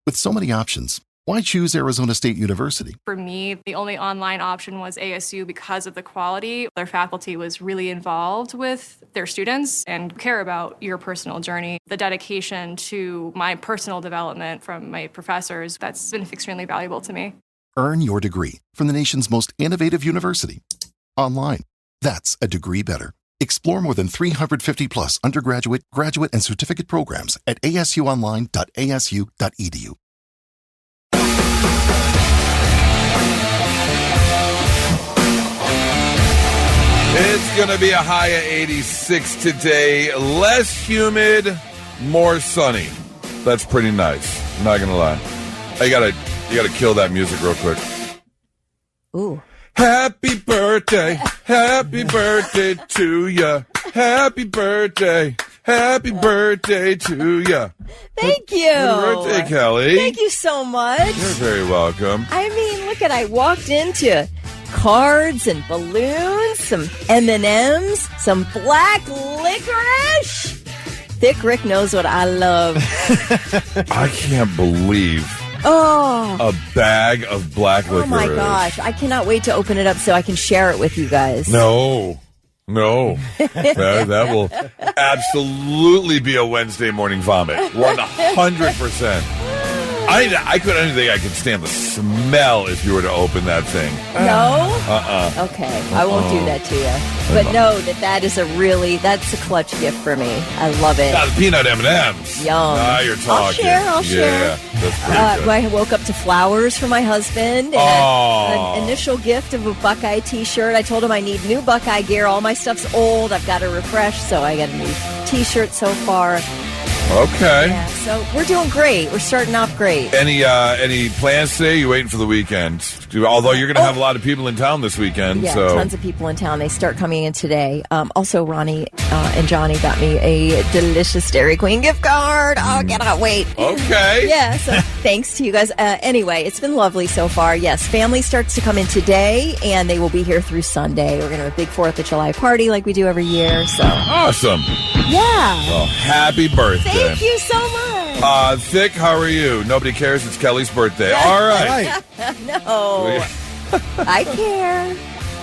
With so many options, why choose Arizona State University? For me, the only online option was ASU because of the quality. Their faculty was really involved with their students and care about your personal journey. The dedication to my personal development from my professors, that's been extremely valuable to me. Earn your degree from the nation's most innovative university. Online. That's a degree better. Explore more than 350 plus undergraduate, graduate, and certificate programs at asuonline.asu.edu. It's going to be a high of 86 today. Less humid, more sunny. That's pretty nice. I'm not going to lie. You gotta kill that music real quick. Ooh. Happy birthday to ya. Happy birthday to ya. Thank you. Happy birthday, Kelly. Thank you so much. You're very welcome. I mean, look I walked into cards and balloons, some M&Ms, some black licorice. Thick Rick knows what I love. I can't believe a bag of black licorice. Oh my gosh. I cannot wait to open it up so I can share it with you guys. No. That will absolutely be a Wednesday morning vomit. 100%. I think I could stand the smell if you were to open that thing. No? Okay. I won't do that to you. But know that's a clutch gift for me. I love it. The peanut M&Ms. Yum. Now you're talking. I'll share. Yeah, that's pretty good. I woke up to flowers for my husband and an initial gift of a Buckeye t-shirt. I told him I need new Buckeye gear. All my stuff's old. I've got to refresh, so I got a new t-shirt so far. Okay. Yeah, so we're doing great. We're starting off great. Any plans today? You waiting for the weekend? Although you're going to have a lot of people in town this weekend. Yeah, so. Tons of people in town. They start coming in today. Also, Ronnie and Johnny got me a delicious Dairy Queen gift card. Oh, cannot wait. Okay. Yeah, so thanks to you guys. Anyway, it's been lovely so far. Yes, family starts to come in today, and they will be here through Sunday. We're going to have a big 4th of July party like we do every year. So awesome. Yeah. Well, happy birthday. Thank you so much. Thick, how are you? Nobody cares. It's Kelly's birthday. All right. No. I care.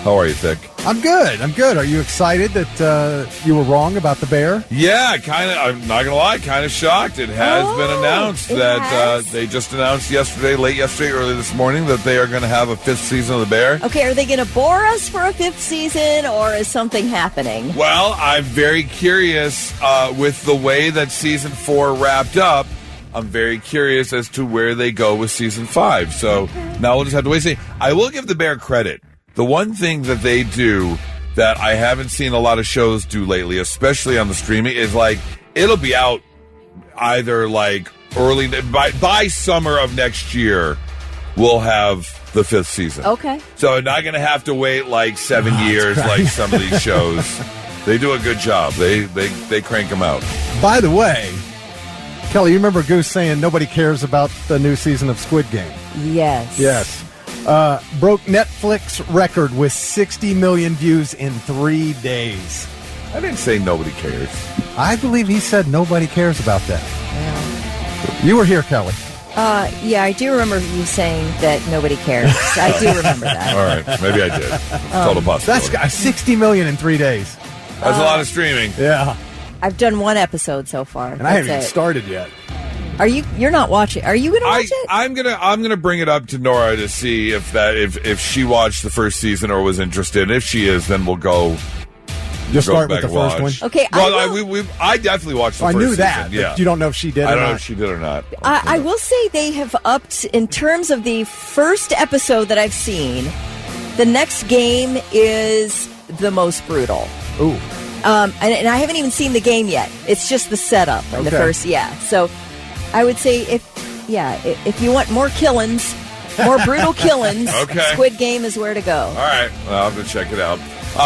How are you, Thick? I'm good. Are you excited that you were wrong about the bear? Yeah, kind of. I'm not going to lie, kind of shocked. It has been announced that they just announced late yesterday, early this morning, that they are going to have a 5th season of The Bear. Okay, are they going to bore us for a 5th season, or is something happening? Well, I'm very curious with the way that season 4 wrapped up. I'm very curious as to where they go with season 5. So now we'll just have to wait and see. I will give The Bear credit. The one thing that they do that I haven't seen a lot of shows do lately, especially on the streaming, is it'll be out either early by summer of next year. We'll have the 5th season. Okay. So not going to have to wait 7 years like some of these shows. They do a good job. They crank them out. By the way, Kelly, you remember Goose saying nobody cares about the new season of Squid Game? Yes. Yes. Broke Netflix record with 60 million views in 3 days. I didn't say nobody cares. I believe he said nobody cares about that. Yeah. You were here, Kelly. Yeah, I do remember you saying that nobody cares. I do remember that. All right, maybe I did. Total possibility. That's 60 million in 3 days. That's a lot of streaming. Yeah. I've done 1 episode so far. And I haven't even started yet. You're not watching? Are you going to watch it? I'm gonna bring it up to Nora to see if she watched the first season or was interested. If she is, then we'll go. Just start with the first one. Okay. I definitely watched the first season. I knew that. Yeah. You don't know if she did. I don't know if she did or not. I will say they have upped in terms of the first episode that I've seen. The next game is the most brutal. Ooh. And I haven't even seen the game yet. It's just the setup in the first. Yeah. So I would say if you want more killings, more brutal killings, Squid Game is where to go. All right. Well, I'll have to check it out.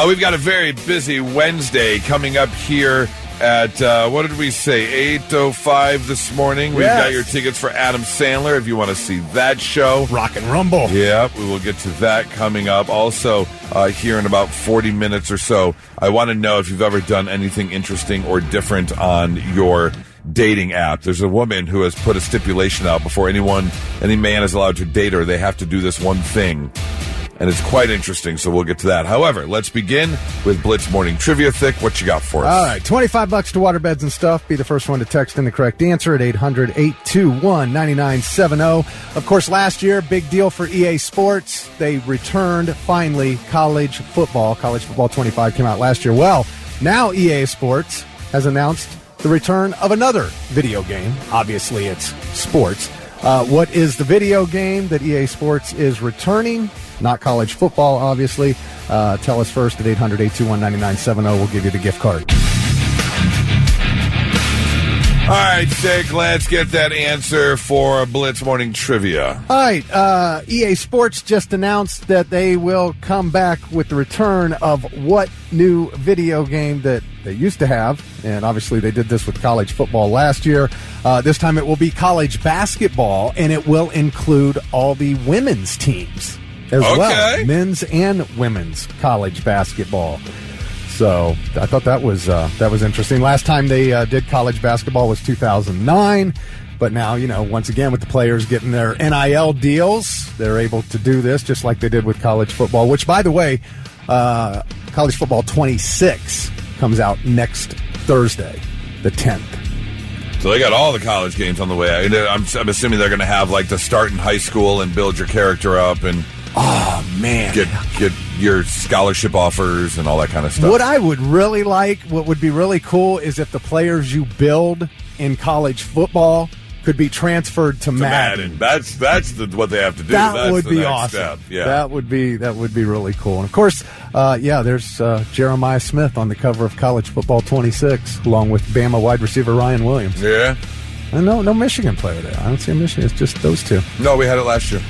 We've got a very busy Wednesday coming up here at, what did we say, 8:05 this morning. We've got your tickets for Adam Sandler if you want to see that show. Rock and Rumble. Yeah, we will get to that coming up. Also, here in about 40 minutes or so, I want to know if you've ever done anything interesting or different on your dating app. There's a woman who has put a stipulation out before any man is allowed to date her. They have to do this one thing. And it's quite interesting, so we'll get to that. However, let's begin with Blitz Morning Trivia. Thick, what you got for us? All right, $25 to waterbeds and stuff. Be the first one to text in the correct answer at 800-821-9970. Of course, last year, big deal for EA Sports. They returned, finally, college football. College Football 25 came out last year. Well, now EA Sports has announced the return of another video game. Obviously, it's sports. What is the video game that EA Sports is returning? Not college football, obviously. Tell us first at 800-821-9970. We'll give you the gift card. All right, Dick, let's get that answer for Blitz Morning Trivia. All right, EA Sports just announced that they will come back with the return of what new video game that they used to have, and obviously they did this with college football last year. This time it will be college basketball, and it will include all the women's teams as well, men's and women's college basketball. So I thought that was interesting. Last time they did college basketball was 2009, but now, once again with the players getting their NIL deals, they're able to do this just like they did with college football, which, by the way, College Football 26 comes out next Thursday, the 10th. So they got all the college games on the way. I'm assuming they're going to have like the start in high school and build your character up and get your scholarship offers and all that kind of stuff. What I would really like, what would be really cool, is if the players you build in college football could be transferred to Madden. That's what they have to do. That would be awesome. Step. Yeah. That would be really cool. And of course, there's Jeremiah Smith on the cover of College Football 26, along with Bama wide receiver Ryan Williams. Yeah. And no Michigan player there. I don't see a Michigan. It's just those two. No, we had it last year.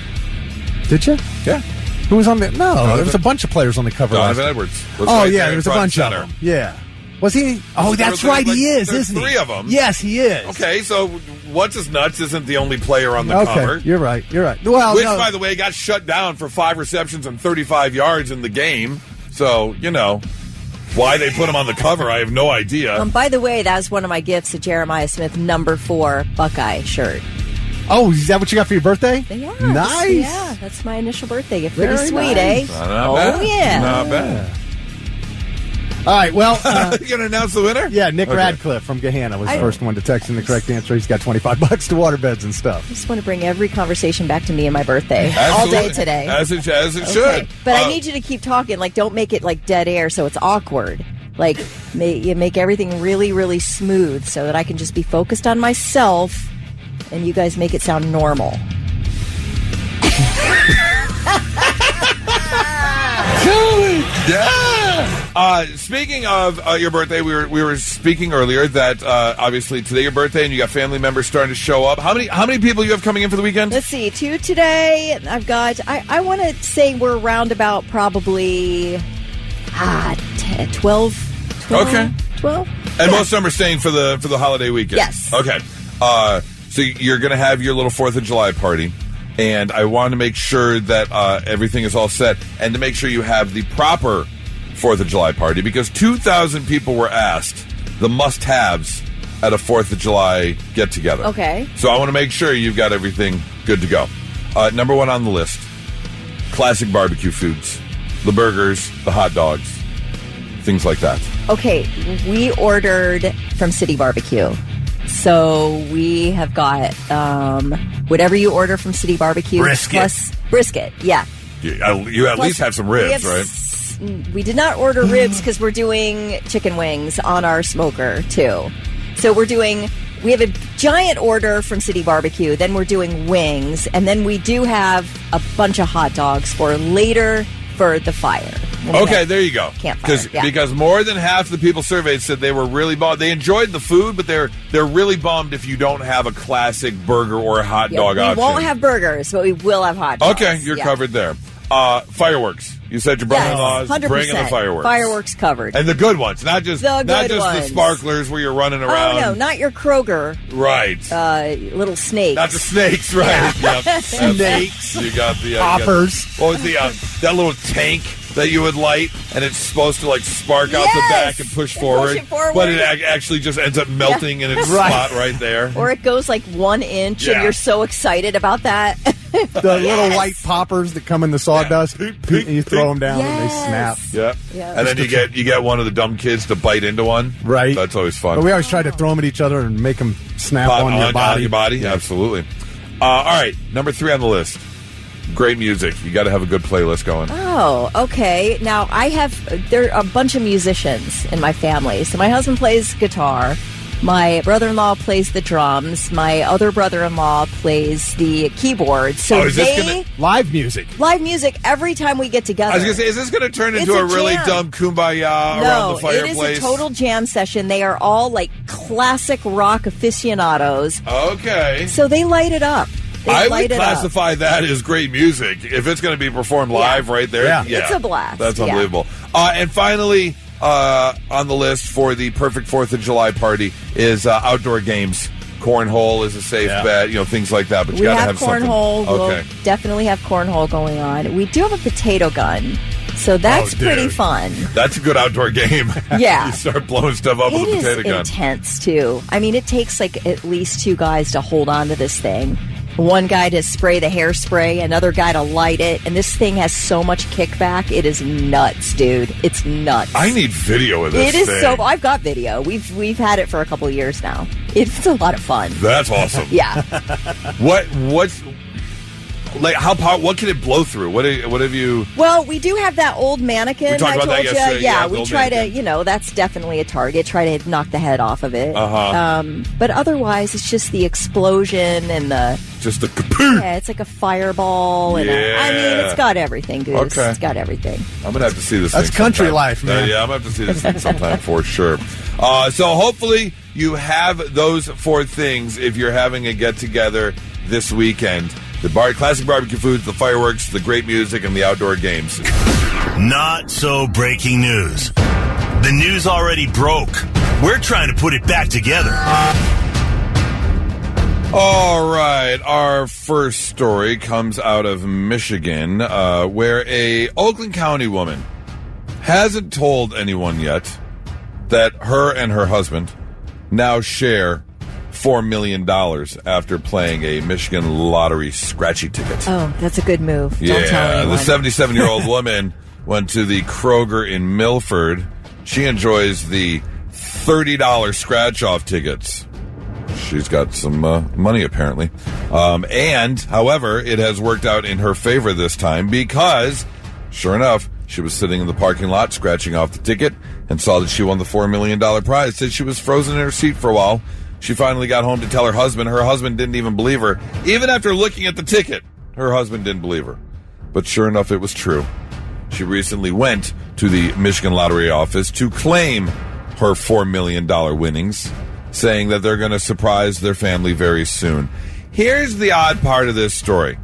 Did you? Yeah. Who was on the? No, there was a bunch of players on the cover. Donovan Edwards. There was a bunch of them. Yeah. Was he? Oh, that's right. He is, isn't he? Three of them. Yes, he is. Okay, so What's His Nuts isn't the only player on the cover. You're right. Well, which, by the way, got shut down for 5 receptions and 35 yards in the game. So, why they put him on the cover, I have no idea. By the way, that was one of my gifts, a Jeremiah Smith number 4 Buckeye shirt. Oh, is that what you got for your birthday? Yeah. Nice. Yeah, that's my initial birthday gift. Pretty Very sweet, nice. Not bad. Yeah. Not bad. All right, well... you going to announce the winner? Yeah, Nick Radcliffe from Gahanna was the first one to text in the correct answer. He's got $25 to waterbeds and stuff. I just want to bring every conversation back to me and my birthday. Absolutely. All day today. As it should. But I need you to keep talking. Don't make it like dead air so it's awkward. You make everything really, really smooth so that I can just be focused on myself and you guys make it sound normal. Yeah. Speaking of your birthday, we were speaking earlier that obviously today your birthday and you got family members starting to show up. How many people you have coming in for the weekend? Let's see, 2 today. I've got. I want to say we're around about probably 12. Okay. 12. And most of them are staying for the holiday weekend. Yes. Okay. So you're going to have your little 4th of July party. And I want to make sure that everything is all set and to make sure you have the proper 4th of July party because 2,000 people were asked the must-haves at a 4th of July get-together. Okay. So I want to make sure you've got everything good to go. Number 1 on the list, classic barbecue foods. The burgers, the hot dogs, things like that. Okay, we ordered from City Barbecue. So we have got whatever you order from City Barbecue. Brisket. Plus brisket, yeah. You at least have some ribs, right? We did not order ribs because we're doing chicken wings on our smoker, too. So we have a giant order from City Barbecue, then we're doing wings, and then we do have a bunch of hot dogs for later for the fire. Okay, there you go. Campfire, because more than half the people surveyed said they were really bummed. They enjoyed the food, but they're really bummed if you don't have a classic burger or a hot dog option. We won't have burgers, but we will have hot dogs. Okay, you're covered there. Fireworks. You said your brother-in-law's bringing the fireworks. Fireworks covered. And the good ones, not just the sparklers where you're running around. Oh, no, not your Kroger. Right. Little snakes. Not the snakes, right. Yeah. Yep. Snakes. You got the... Poppers. What was that little tank that you would light, and it's supposed to like spark out the back and push forward, but it actually just ends up melting in its spot right there. Or it goes like 1 inch, and you're so excited about that. The little white poppers that come in the sawdust, and you throw them down and they snap. And then you get one of the dumb kids to bite into one. Right. That's always fun. But we always try to throw them at each other and make them snap on your body. On your body, absolutely. All right, number 3 on the list. Great music. You got to have a good playlist going. Oh, okay. Now, there are a bunch of musicians in my family. So my husband plays guitar. My brother-in-law plays the drums. My other brother-in-law plays the keyboard. So live music. Live music every time we get together. I was going to say, is this going to turn into a really dumb kumbaya around the fireplace? No, it is a total jam session. They are all like classic rock aficionados. Okay. So they light it up. I would classify that as great music. If it's going to be performed live right there, it's a blast. That's unbelievable. And finally, on the list for the perfect 4th of July party is outdoor games. Cornhole is a safe bet, things like that. But you got to have cornhole. something. Okay. We'll definitely have cornhole going on. We do have a potato gun. So that's pretty fun. That's a good outdoor game. Yeah. You start blowing stuff up with a potato gun. It is intense, too. I mean, it takes like at least 2 guys to hold on to this thing. One guy to spray the hairspray, another guy to light it, and this thing has so much kickback. It is nuts, dude. It's nuts. I need video of this. It is I've got video. We've had it for a couple of years now. It's a lot of fun. That's awesome. Yeah. What's like what can it blow through? What have you? Well, we do have that old mannequin. We talked about that yesterday. Yeah, we try to. That's definitely a target. Try to knock the head off of it. But otherwise, it's just the explosion and the kapoom. Yeah, it's like a fireball. And it's got everything, Goose. Okay. It's got everything. I'm gonna have to see this. That's country life, man. Yeah, I'm gonna have to see this thing sometime for sure. So hopefully you have those 4 things if you're having a get together this weekend. The classic barbecue foods, the fireworks, the great music, and the outdoor games. Not so breaking news. The news already broke. We're trying to put it back together. All right. Our first story comes out of Michigan, where a Oakland County woman hasn't told anyone yet that her and her husband now share $4 million after playing a Michigan lottery scratchy ticket. Oh, that's a good move. Don't tell anyone. The 77-year-old woman went to the Kroger in Milford. She enjoys the $30 scratch-off tickets. She's got some money, apparently. However, it has worked out in her favor this time because, sure enough, she was sitting in the parking lot scratching off the ticket and saw that she won the $4 million prize. Said she was frozen in her seat for a while. She finally got home to tell her husband. Her husband didn't even believe her. Even after looking at the ticket, her husband didn't believe her. But sure enough, it was true. She recently went to the Michigan Lottery office to claim her $4 million winnings, saying that they're going to surprise their family very soon. Here's the odd part of this story.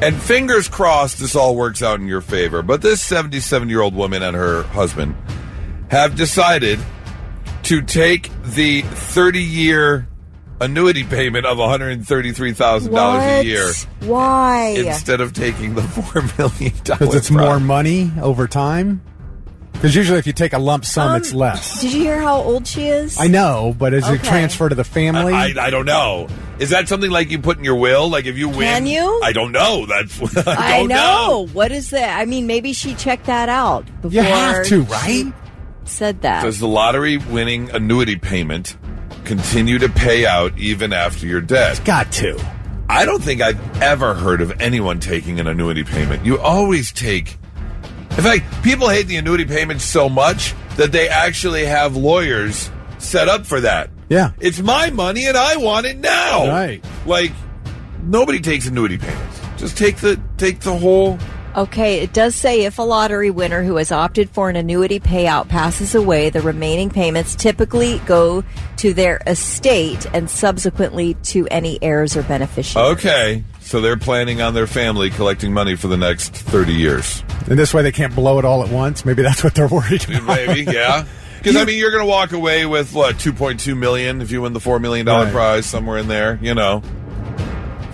And fingers crossed this all works out in your favor. But this 77-year-old woman and her husband have decided to take the 30-year annuity payment of $133,000 a year. Why? Instead of taking the $4 million. Because it's more money over time? Because usually if you take a lump sum, it's less. Did you hear how old she is? I know, but is it transferred to the family? I don't know. Is that something like you put in your will? Like if you win? Can you? I don't know. That's I don't know. What is that? I mean, maybe she checked that out before. You have to, right? Said that. Does the lottery winning annuity payment continue to pay out even after you're dead? It's got to. I don't think I've ever heard of anyone taking an annuity payment. You always take... In fact, people hate the annuity payments so much that they actually have lawyers set up for that. Yeah. It's my money and I want it now. Right. Like, nobody takes annuity payments. Just take the whole... Okay, it does say if a lottery winner who has opted for an annuity payout passes away, the remaining payments typically go to their estate and subsequently to any heirs or beneficiaries. Okay, so they're planning on their family collecting money for the next 30 years. And this way they can't blow it all at once? Maybe that's what they're worried about. Maybe, yeah. Because, I mean, you're going to walk away with, what, $2.2 million if you win the $4 million prize somewhere in there, you know.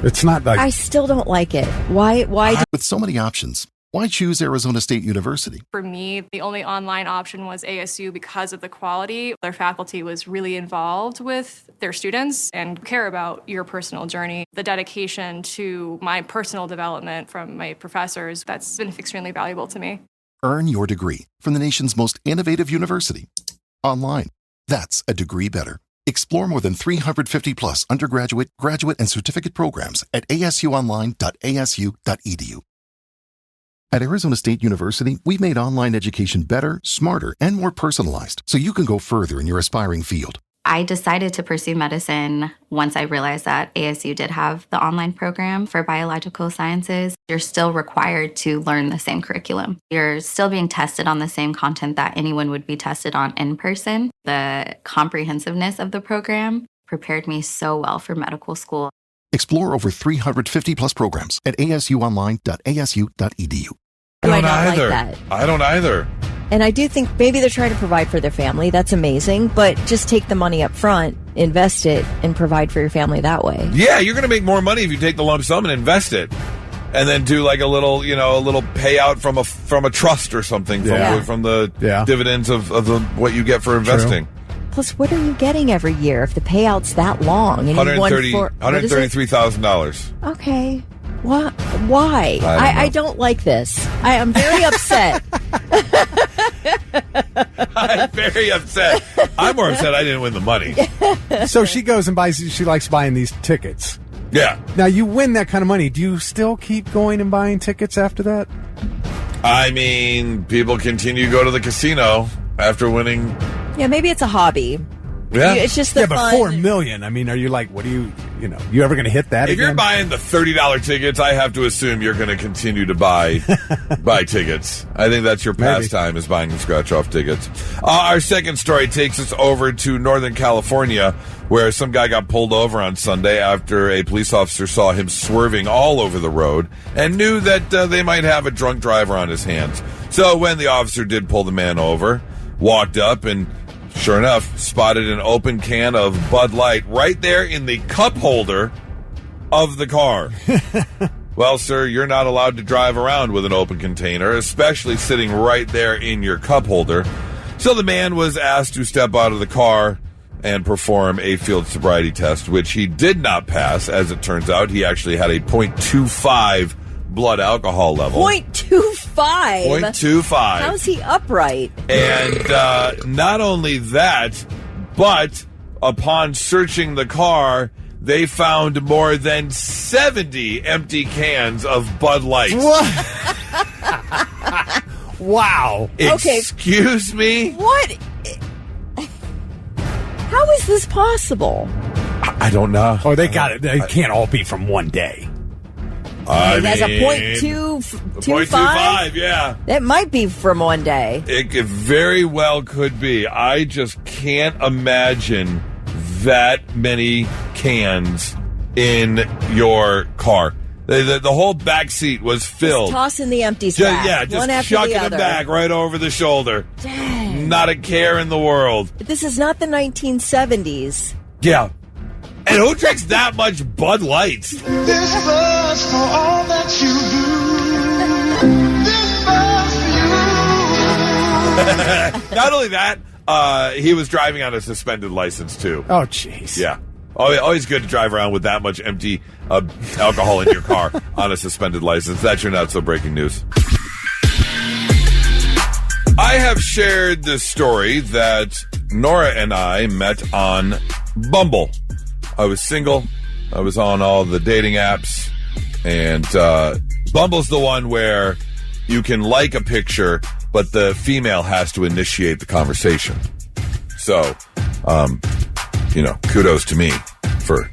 It's not like... I still don't like it. Why? With so many options, Why choose Arizona State University? For me, the only online option was ASU because of the quality. Their faculty was really involved with their students and care about your personal journey. The dedication to my personal development from my professors, that's been extremely valuable to me. Earn your degree from the nation's most innovative university. Online. That's a degree better. Explore more than 350 plus undergraduate, graduate, and certificate programs at asuonline.asu.edu. At Arizona State University, we've made online education better, smarter, and more personalized so you can go further in your aspiring field. I decided to pursue medicine once I realized that ASU did have the online program for biological sciences. You're still required to learn the same curriculum. You're still being tested on the same content that anyone would be tested on in person. The comprehensiveness of the program prepared me so well for medical school. Explore over 350 plus programs at asuonline.asu.edu. I don't not either. like that. I don't either. And I do think maybe they're trying to provide for their family. That's amazing. But just take the money up front, invest it, and provide for your family that way. Yeah, you're going to make more money if you take the lump sum and invest it. And then do like a little payout from a trust or something from the dividends of what you get for investing. True. Plus, what are you getting every year if the payout's that long? And $133,000. Okay. Why? I don't like this. I am very upset. I'm very upset. I'm more upset I didn't win the money. So she goes and she likes buying these tickets. Yeah. Now, you win that kind of money. Do you still keep going and buying tickets after that? I mean, people continue to go to the casino after winning. Yeah, maybe it's a hobby. Yeah. It's just the but fun. $4 million. I mean, are you like, you ever going to hit that If again? you're buying the $30 tickets, I have to assume you're going to continue to buy tickets. I think that's your pastime is buying scratch-off tickets. Our second story takes us over to Northern California, where some guy got pulled over on Sunday after a police officer saw him swerving all over the road and knew that they might have a drunk driver on his hands. So when the officer did pull the man over, walked up and sure enough, spotted an open can of Bud Light right there in the cup holder of the car. Well, sir, you're not allowed to drive around with an open container, especially sitting right there in your cup holder. So the man was asked to step out of the car and perform a field sobriety test, which he did not pass. As it turns out, he actually had a .25 blood alcohol level. 0.25? 0.25. How's he upright? And not only that, but upon searching the car, they found more than 70 empty cans of Bud Light. What? Wow. Okay. Excuse me? What? How is this possible? I don't know. Oh, they got it. They can't all be from one day. That's a .25? .25, yeah. That might be from one day. It very well could be. I just can't imagine that many cans in your car. The whole back seat was filled. Just tossing the empties back. Just one after chucking the other. them back right over the shoulder. Dang. Not a care in the world. This is not the 1970s. Yeah. And who drinks that much Bud Light? This was for all that you do. This was for you. Not only that, he was driving on a suspended license, too. Oh, jeez. Yeah. Always good to drive around with that much empty alcohol in your car on a suspended license. That's your not-so-breaking news. I have shared this story that Nora and I met on Bumble. I was single. I was on all the dating apps. And Bumble's the one where you can like a picture, but the female has to initiate the conversation. So, kudos to me for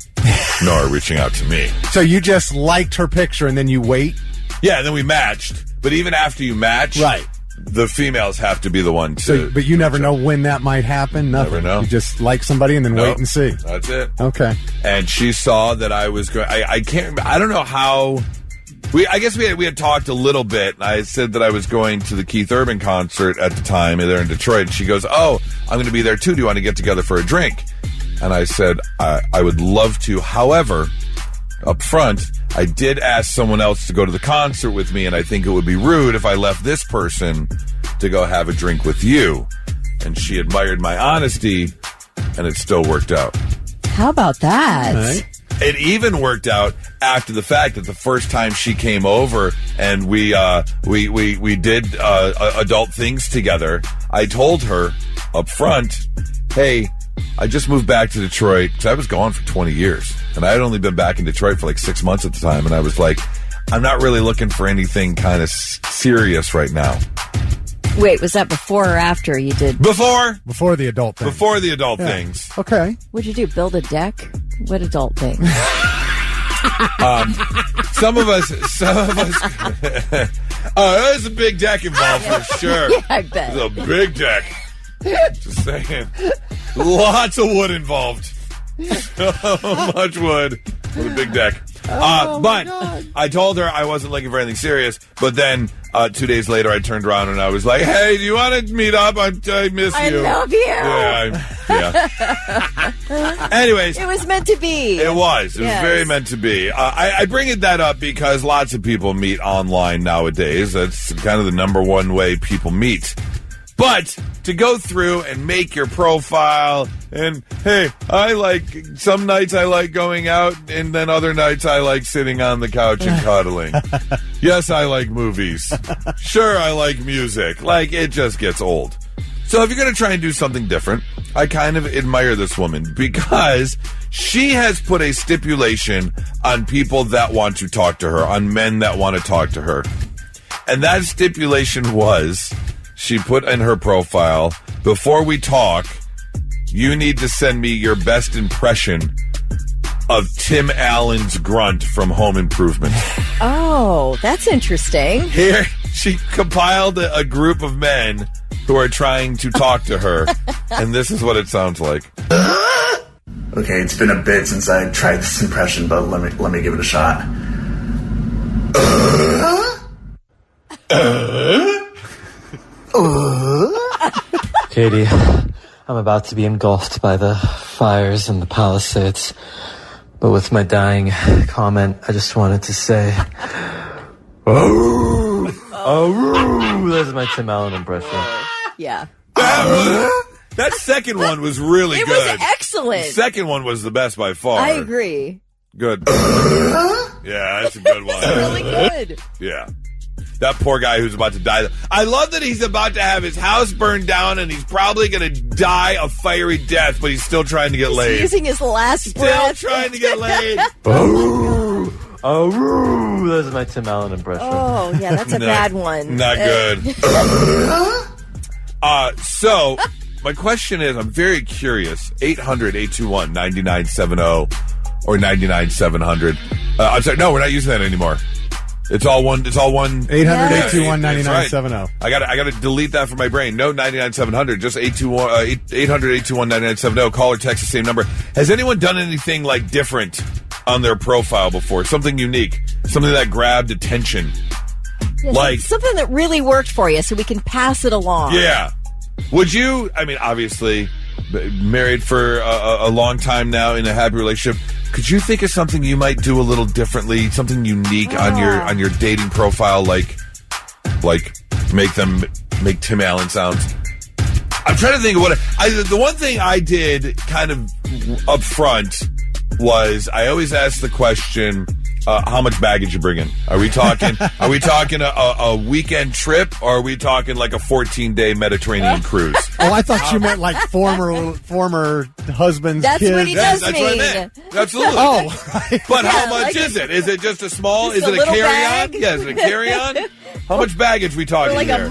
Nora reaching out to me. So you just liked her picture and then you wait? Yeah, and then we matched. But even after you match, right, the females have to be the one to... but you never know when that might happen? Nothing. Never know. You just like somebody and then wait and see. That's it. Okay. And she saw that I was going... I can't... I don't know how... I guess we had talked a little bit. I said that I was going to the Keith Urban concert at the time there in Detroit. And she goes, "Oh, I'm going to be there too. Do you want to get together for a drink?" And I said, I would love to. However, up front, I did ask someone else to go to the concert with me, and I think it would be rude if I left this person to go have a drink with you. And she admired my honesty, and it still worked out. How about that? Right. It even worked out after the fact that the first time she came over and we did adult things together, I told her up front, hey, I just moved back to Detroit because I was gone for 20 years. And I had only been back in Detroit for like 6 months at the time. And I was like, I'm not really looking for anything kind of serious right now. Wait, was that before or after you did? Before the adult thing. Before the adult things. Okay. What'd you do? Build a deck? What adult thing? Some of us. There's a big deck involved for sure. Yeah, I bet. There's a big deck. Just saying. Lots of wood involved. So much wood with a big deck. But I told her I wasn't looking for anything serious. But then 2 days later, I turned around and I was like, hey, do you want to meet up? I miss you. I love you. Yeah. Anyways. It was meant to be. It was. It was very meant to be. I bring that up because lots of people meet online nowadays. That's kind of the number one way people meet. But to go through and make your profile and, hey, some nights I like going out and then other nights I like sitting on the couch and cuddling. Yes, I like movies. Sure, I like music. It just gets old. So if you're going to try and do something different, I kind of admire this woman because she has put a stipulation on people that want to talk to her, on men that want to talk to her. And that stipulation was... She put in her profile, before we talk, you need to send me your best impression of Tim Allen's grunt from Home Improvement. Oh, that's interesting. Here, she compiled a group of men who are trying to talk to her, and this is what it sounds like. Okay, it's been a bit since I tried this impression, but let me give it a shot. Katie, I'm about to be engulfed by the fires and the Palisades. But with my dying comment, I just wanted to say, oh, that's my Tim Allen impression. Yeah. That second one was really good. It was excellent. The second one was the best by far. I agree. Good. Yeah, that's a good one. It's really good. Yeah. That poor guy who's about to die. I love that he's about to have his house burned down and he's probably going to die a fiery death, but he's still trying to get laid. He's using his last breath. Still trying to get laid. That's my Tim Allen impression. Oh, yeah, that's a bad one. Not good. So, my question is, I'm very curious. 800-821-9970 or 99-700. I'm sorry, no, we're not using that anymore. It's all one. 800-821-9970. I got to delete that from my brain. No 99-700. Just 800-821-9970. Call or text the same number. Has anyone done anything different on their profile before? Something unique. Something that grabbed attention. Yeah, something that really worked for you, so we can pass it along. Yeah. Would you? I mean, obviously, married for a long time now in a happy relationship. Could you think of something you might do a little differently, something unique on your dating profile, like make Tim Allen sounds? I'm trying to think of the one thing I did kind of up front was I always ask the question, how much baggage you bringing? Are we talking a weekend trip, or are we talking like a 14-day Mediterranean cruise? Oh, I thought you meant like former husbands, That's kids. what he does That's mean. what I meant. Absolutely. Oh, right. But how much is it? Is it just a small? Just Is it a little carry-on? bag? Yeah, is it a carry-on? How much baggage we talking For like here? a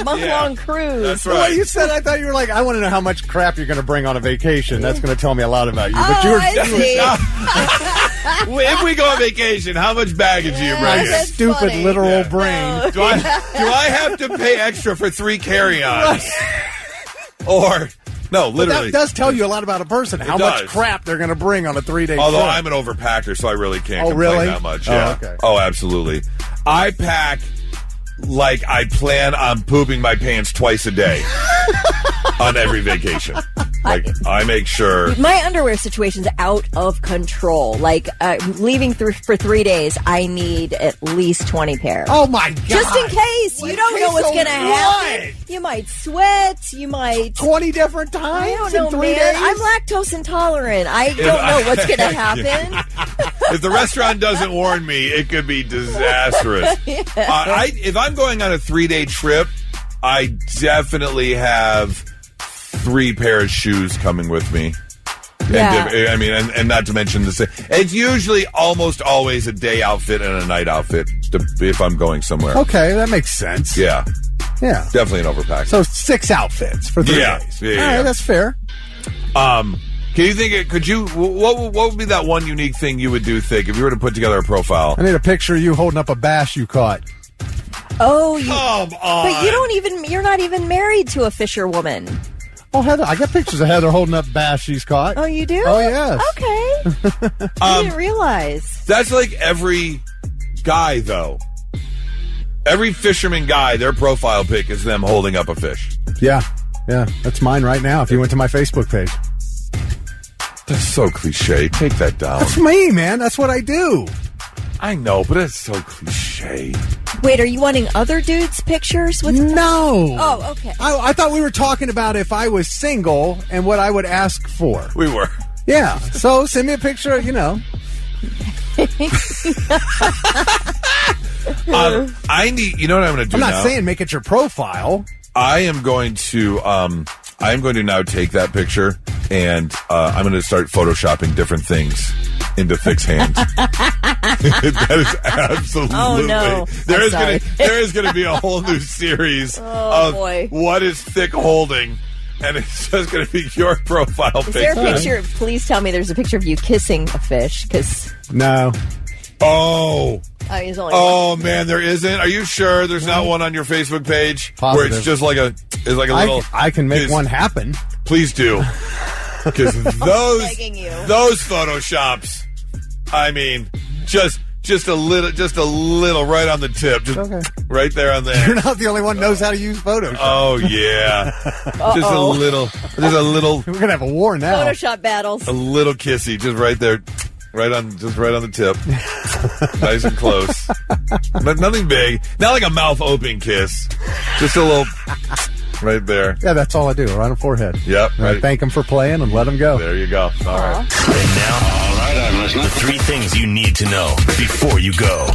month-long cruise. That's Well, right. you said, I thought you were like, I want to know how much crap you're going to bring on a vacation. That's going to tell me a lot about you. But you were I see. If we go on vacation, how much baggage are you my bringing? That's stupid funny. literal brain. Do I have to pay extra for 3 carry-ons? Or no, literally. That does tell you a lot about a person, how much does. crap they're going to bring on a 3-day Although trip. I'm an overpacker, so I really can't Oh, complain really? that much. Oh, Yeah. okay. Oh, absolutely. I pack like I plan on pooping my pants twice a day on every vacation. Like, I make sure. My underwear situation's out of control. Like, leaving for 3 days, I need at least 20 pairs. Oh, my God. Just in case. You don't know what's going to happen. You might sweat. You might... 20 different times I don't know, in 3 man. days? I'm lactose intolerant. I don't know what's going to happen. If the restaurant doesn't warn me, it could be disastrous. If I'm going on a 3-day trip, I definitely have 3 pairs of shoes coming with me. Yeah. And not to mention it's usually almost always a day outfit and a night outfit if I'm going somewhere. Okay, that makes sense. Yeah. Yeah. Definitely an overpack. So 6 outfits for 3 days. Yeah. All right, that's fair. Can you think? What would be that one unique thing you would do, Thick, if you were to put together a profile? I need a picture of you holding up a bass you caught. Oh, come on! But you're not even married to a fisherwoman. Oh, Heather, I got pictures of Heather holding up bass she's caught. Oh, you do? Oh, yes. Okay. I didn't realize. That's like every guy, though. Every fisherman guy, their profile pic is them holding up a fish. Yeah. That's mine right now. If you went to my Facebook page. That's so cliche. Take that down. That's me, man. That's what I do. I know, but it's so cliche. Wait, are you wanting other dudes' pictures with? No. Oh, okay. I thought we were talking about if I was single and what I would ask for. We were. Yeah. So send me a picture. I need. You know what I'm going to do? I'm not now? saying make it your profile. I am going to. I am going to now take that picture and I'm going to start photoshopping different things into Thick's hands. That is absolutely. Oh no! There is going to be a whole new series of what is Thick holding, and it's just going to be your profile picture. Is there a picture? Please tell me there's a picture of you kissing a fish. Because no. Oh. He's only one. Man, there isn't. Are you sure there's not one on your Facebook page Positive. where it's just like a little? I can make one happen. Please do, because those photoshops. I mean, just a little right on the tip, just right there on there. You're not the only one who knows how to use Photoshop. Oh yeah, just a little. We're gonna have a war now. Photoshop battles. A little kissy, just right there. Right on the tip. Nice and close. But nothing big. Not like a mouth open kiss. Just a little right there. Yeah, that's all I do. Right on the forehead. Yep. Right. I thank him for playing and let him go. There you go. All right. And now, I'm listening. The 3 things you need to know before you go.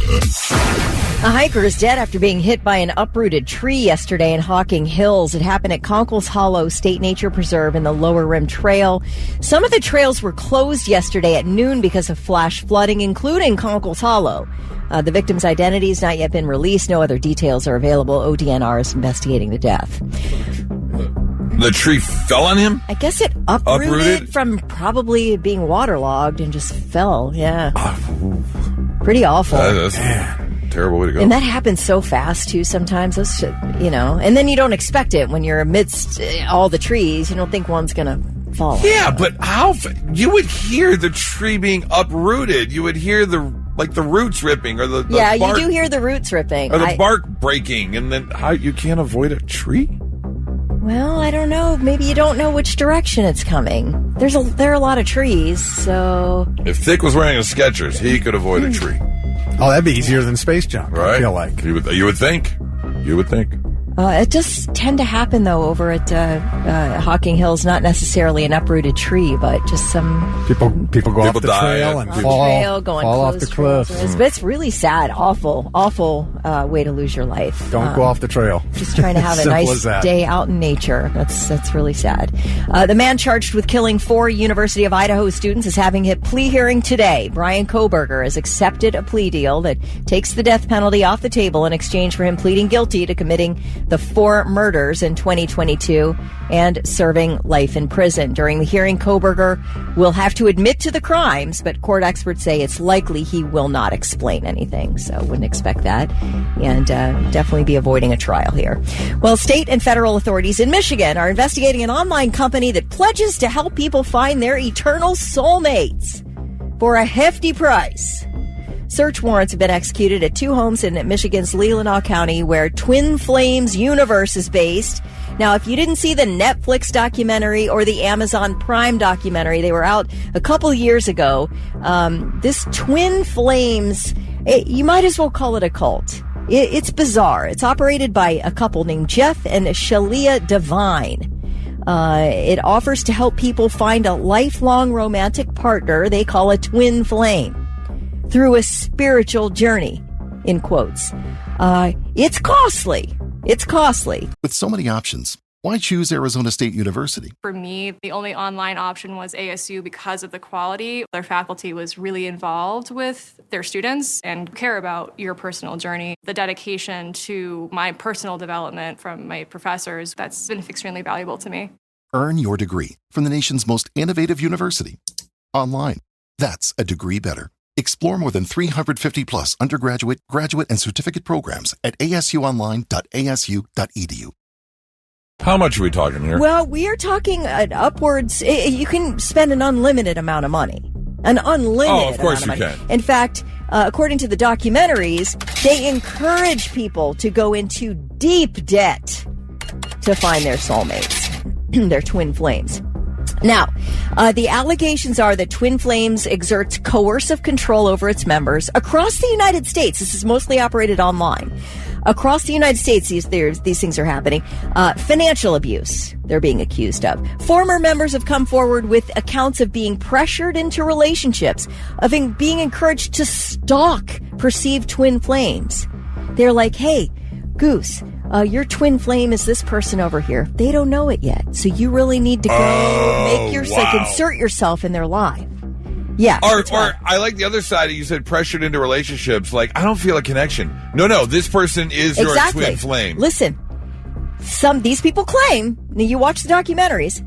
A hiker is dead after being hit by an uprooted tree yesterday in Hocking Hills. It happened at Conkle's Hollow State Nature Preserve in the Lower Rim Trail. Some of the trails were closed yesterday at noon because of flash flooding, including Conkle's Hollow. The victim's identity has not yet been released. No other details are available. ODNR is investigating the death. The tree fell on him? I guess it uprooted from probably being waterlogged and just fell. Yeah. Pretty awful. That's terrible way to go. And that happens so fast, too, sometimes. Those should, and then you don't expect it when you're amidst all the trees. You don't think one's going to fall. Yeah, but how? You would hear the tree being uprooted. You would hear the roots ripping or the bark, you do hear the roots ripping. Or the bark breaking. And then how you can't avoid a tree? Well, I don't know. Maybe you don't know which direction it's coming. There are a lot of trees, so... If Thick was wearing a Skechers, he could avoid a tree. Oh, that'd be easier than space jump, right? I feel like. You would think. You would think. It does tend to happen, though, over at Hocking Hills. Not necessarily an uprooted tree, but just some... People go off the trail and fall off the cliff. But it's really sad. Awful way to lose your life. Don't go off the trail. Just trying to have a nice day out in nature. That's really sad. The man charged with killing 4 University of Idaho students is having a plea hearing today. Brian Koberger has accepted a plea deal that takes the death penalty off the table in exchange for him pleading guilty to committing the 4 murders in 2022 and serving life in prison. During the hearing, Koberger will have to admit to the crimes, but court experts say it's likely he will not explain anything. So wouldn't expect that. And definitely be avoiding a trial here. Well, state and federal authorities in Michigan are investigating an online company that pledges to help people find their eternal soulmates for a hefty price. Search warrants have been executed at 2 homes in Michigan's Leelanau County where Twin Flames universe is based. Now, if you didn't see the Netflix documentary or the Amazon Prime documentary, they were out a couple years ago. This Twin Flames, you might as well call it a cult. It's bizarre. It's operated by a couple named Jeff and Shalia Devine. It offers to help people find a lifelong romantic partner they call a twin flame through a spiritual journey, in quotes. It's costly. It's costly. With so many options, why choose Arizona State University? For me, the only online option was ASU because of the quality. Their faculty was really involved with their students and care about your personal journey. The dedication to my personal development from my professors, that's been extremely valuable to me. Earn your degree from the nation's most innovative university. Online. That's a degree better. Explore more than 350 plus undergraduate, graduate, and certificate programs at asuonline.asu.edu. How much are we talking here? Well, we are talking upwards. You can spend an unlimited amount of money. An unlimited Oh, of course amount you of money. can. In fact, according to the documentaries, they encourage people to go into deep debt to find their soulmates, their twin flames. Now, the allegations are that Twin Flames exerts coercive control over its members across the United States. This is mostly operated online. Across the United States, these things are happening. Financial abuse, they're being accused of. Former members have come forward with accounts of being pressured into relationships, of being encouraged to stalk perceived twin flames. They're like, hey, Goose, your twin flame is this person over here. They don't know it yet. So you really need to go insert yourself in their life. Yeah. Or I like the other side. You said pressured into relationships. Like, I don't feel a connection. No, this person is your twin flame. Listen, these people claim, you watch the documentaries,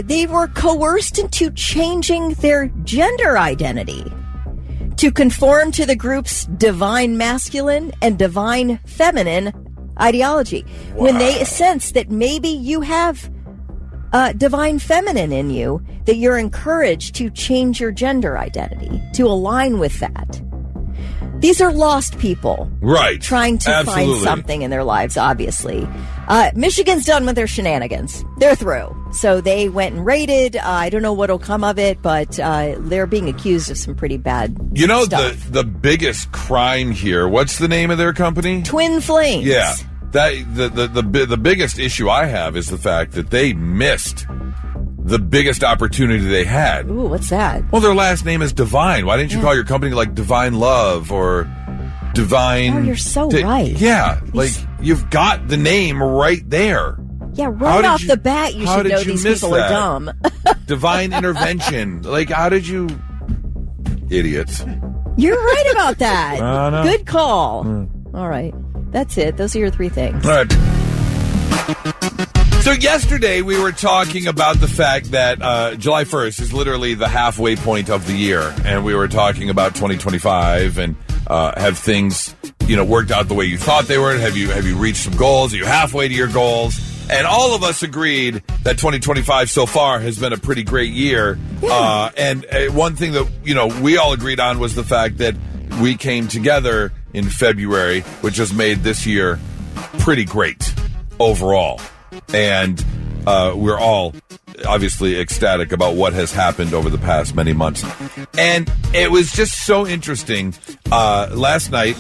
they were coerced into changing their gender identity to conform to the group's divine masculine and divine feminine ideology. Wow. When they sense that maybe you have divine feminine in you, that you're encouraged to change your gender identity to align with that. These are lost people. Right. Trying to find something in their lives, obviously. Michigan's done with their shenanigans. They're through. So they went and raided. I don't know what'll come of it, but they're being accused of some pretty bad stuff. The biggest crime here, what's the name of their company? Twin Flames. Yeah. The biggest issue I have is the fact that they missed the biggest opportunity they had. Ooh, what's that? Well, their last name is Divine. Why didn't you call your company like Divine Love or Divine? Oh, you're so right. Yeah, like you've got the name right there. Yeah, right off the bat, you should know these people are dumb. Divine Intervention. Like, how did you... Idiots. You're right about that. Good call. Mm. All right. That's it. Those are your 3 things. All right. So yesterday we were talking about the fact that July 1st is literally the halfway point of the year, and we were talking about 2025 and have things, worked out the way you thought they were? Have you reached some goals? Are you halfway to your goals? And all of us agreed that 2025 so far has been a pretty great year. Yeah. And one thing that we all agreed on was the fact that we came together in February, which has made this year pretty great overall. And we're all obviously ecstatic about what has happened over the past many months. And it was just so interesting. Last night,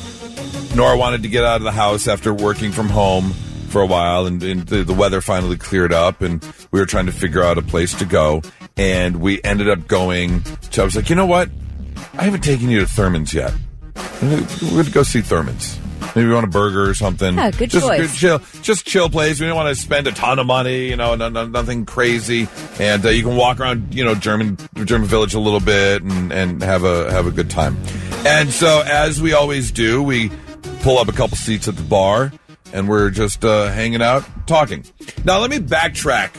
Nora wanted to get out of the house after working from home for a while, and the weather finally cleared up, and we were trying to figure out a place to go. And we ended up going to, I was like, you know what? I haven't taken you to Thurman's yet. We're going to go see Thurman's. Maybe we want a burger or something. Yeah, good choice. Just chill place. We don't want to spend a ton of money, nothing crazy. And you can walk around, German Village a little bit and have a good time. And so, as we always do, we pull up a couple seats at the bar, and we're just hanging out, talking. Now, let me backtrack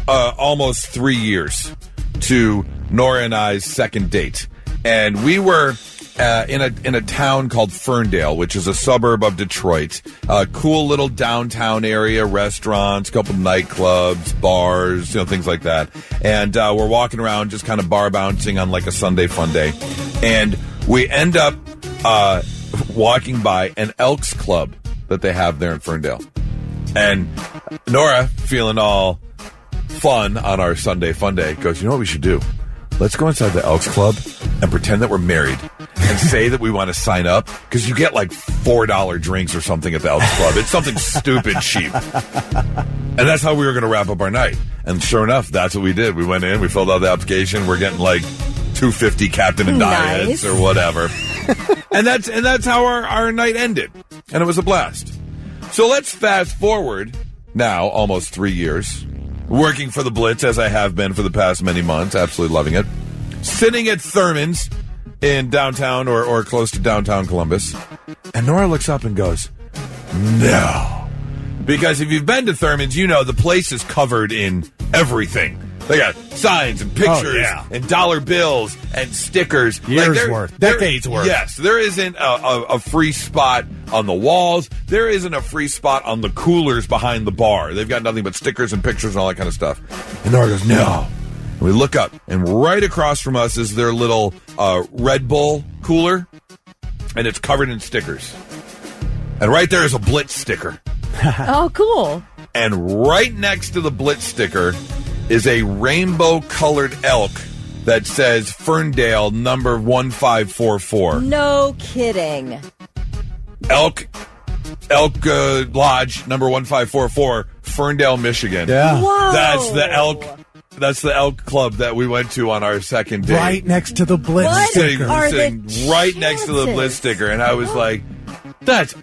almost 3 years to Nora and I's second date. And we were... in a town called Ferndale, which is a suburb of Detroit. Cool little downtown area, restaurants, a couple nightclubs, bars, things like that. And we're walking around just kind of bar bouncing on like a Sunday fun day. And we end up walking by an Elks Club that they have there in Ferndale. And Nora, feeling all fun on our Sunday fun day, goes, you know what we should do? Let's go inside the Elks Club and pretend that we're married and say that we want to sign up, because you get like $4 drinks or something at the Elks Club. It's something stupid cheap. And that's how we were going to wrap up our night. And sure enough, that's what we did. We went in, we filled out the application. We're getting like $250 Captain and Diets or whatever. and that's how our night ended. And it was a blast. So let's fast forward now almost 3 years. Working for the Blitz, as I have been for the past many months. Absolutely loving it. Sitting at Thurman's in downtown or close to downtown Columbus. And Nora looks up and goes, no. Because if you've been to Thurman's, you know the place is covered in everything. They got signs and pictures and dollar bills and stickers. Years worth. Decades worth. Yes. There isn't a free spot on the walls. There isn't a free spot on the coolers behind the bar. They've got nothing but stickers and pictures and all that kind of stuff. And Nora goes, no. And we look up, and right across from us is their little Red Bull cooler, and it's covered in stickers. And right there is a Blitz sticker. Oh, cool. And right next to the Blitz sticker is a rainbow-colored elk that says Ferndale number 1544. No kidding. Elk Lodge number 1544, Ferndale, Michigan. Yeah. Whoa. That's the Elk Club that we went to on our second date. Right next to the Blitz sticker. Sitting right next to the Blitz sticker. And I was like, that's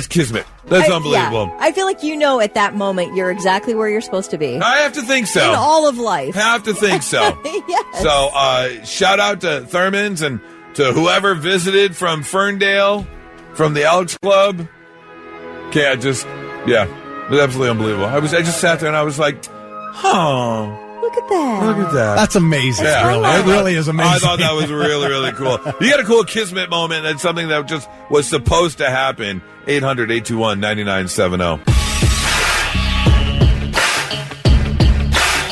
kismet. That's unbelievable. Yeah. I feel like at that moment you're exactly where you're supposed to be. I have to think so. In all of life. Have to think so. Yes. So shout out to Thurman's and to whoever visited from Ferndale, from the Elks Club. It was absolutely unbelievable. I just sat there and I was like, Look at that. That's amazing. Yeah. It really is amazing. I thought that was really, really cool. You got a cool kismet moment. That's something that just was supposed to happen. 800-821-9970.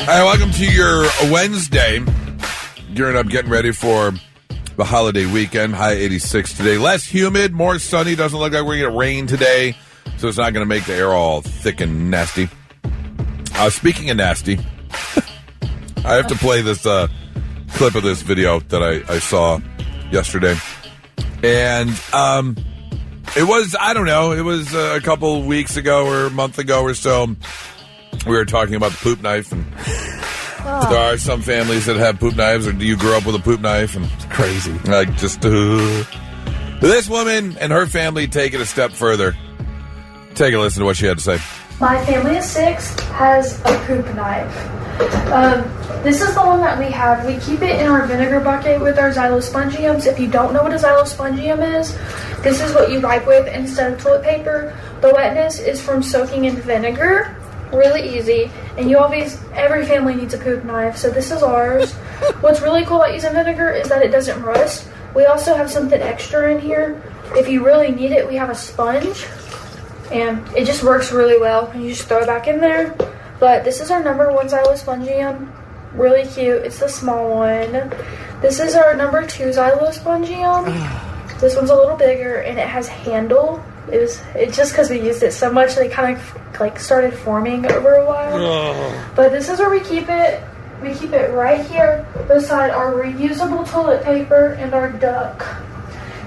All right, welcome to your Wednesday. Gearing up, getting ready for the holiday weekend. High 86 today. Less humid, more sunny. Doesn't look like we're going to get rain today, so it's not going to make the air all thick and nasty. Speaking of nasty, I have to play this clip of this video that I saw yesterday. And it was, I don't know, it was a couple weeks ago or a month ago or so. We were talking about the poop knife. And there are some families that have poop knives, or do you grow up with a poop knife? And it's crazy. Like, just this woman and her family take it a step further. Take a listen to what she had to say. My family of 6 has a poop knife. This is the one that we have. We keep it in our vinegar bucket with our Xylospongiums. If you don't know what a Xylospongium is, this is what you wipe with instead of toilet paper. The wetness is from soaking in vinegar. Really easy. And every family needs a poop knife, so this is ours. What's really cool about using vinegar is that it doesn't rust. We also have something extra in here. If you really need it, we have a sponge. And it just works really well, and you just throw it back in there. But this is our number 1 Xylospongium. Really cute. It's the small one. This is our number 2 Xylospongium. This one's a little bigger, and it has handle. It's just because we used it so much, they kind of started forming over a while. But this is where we keep it. We keep it right here beside our reusable toilet paper and our duck.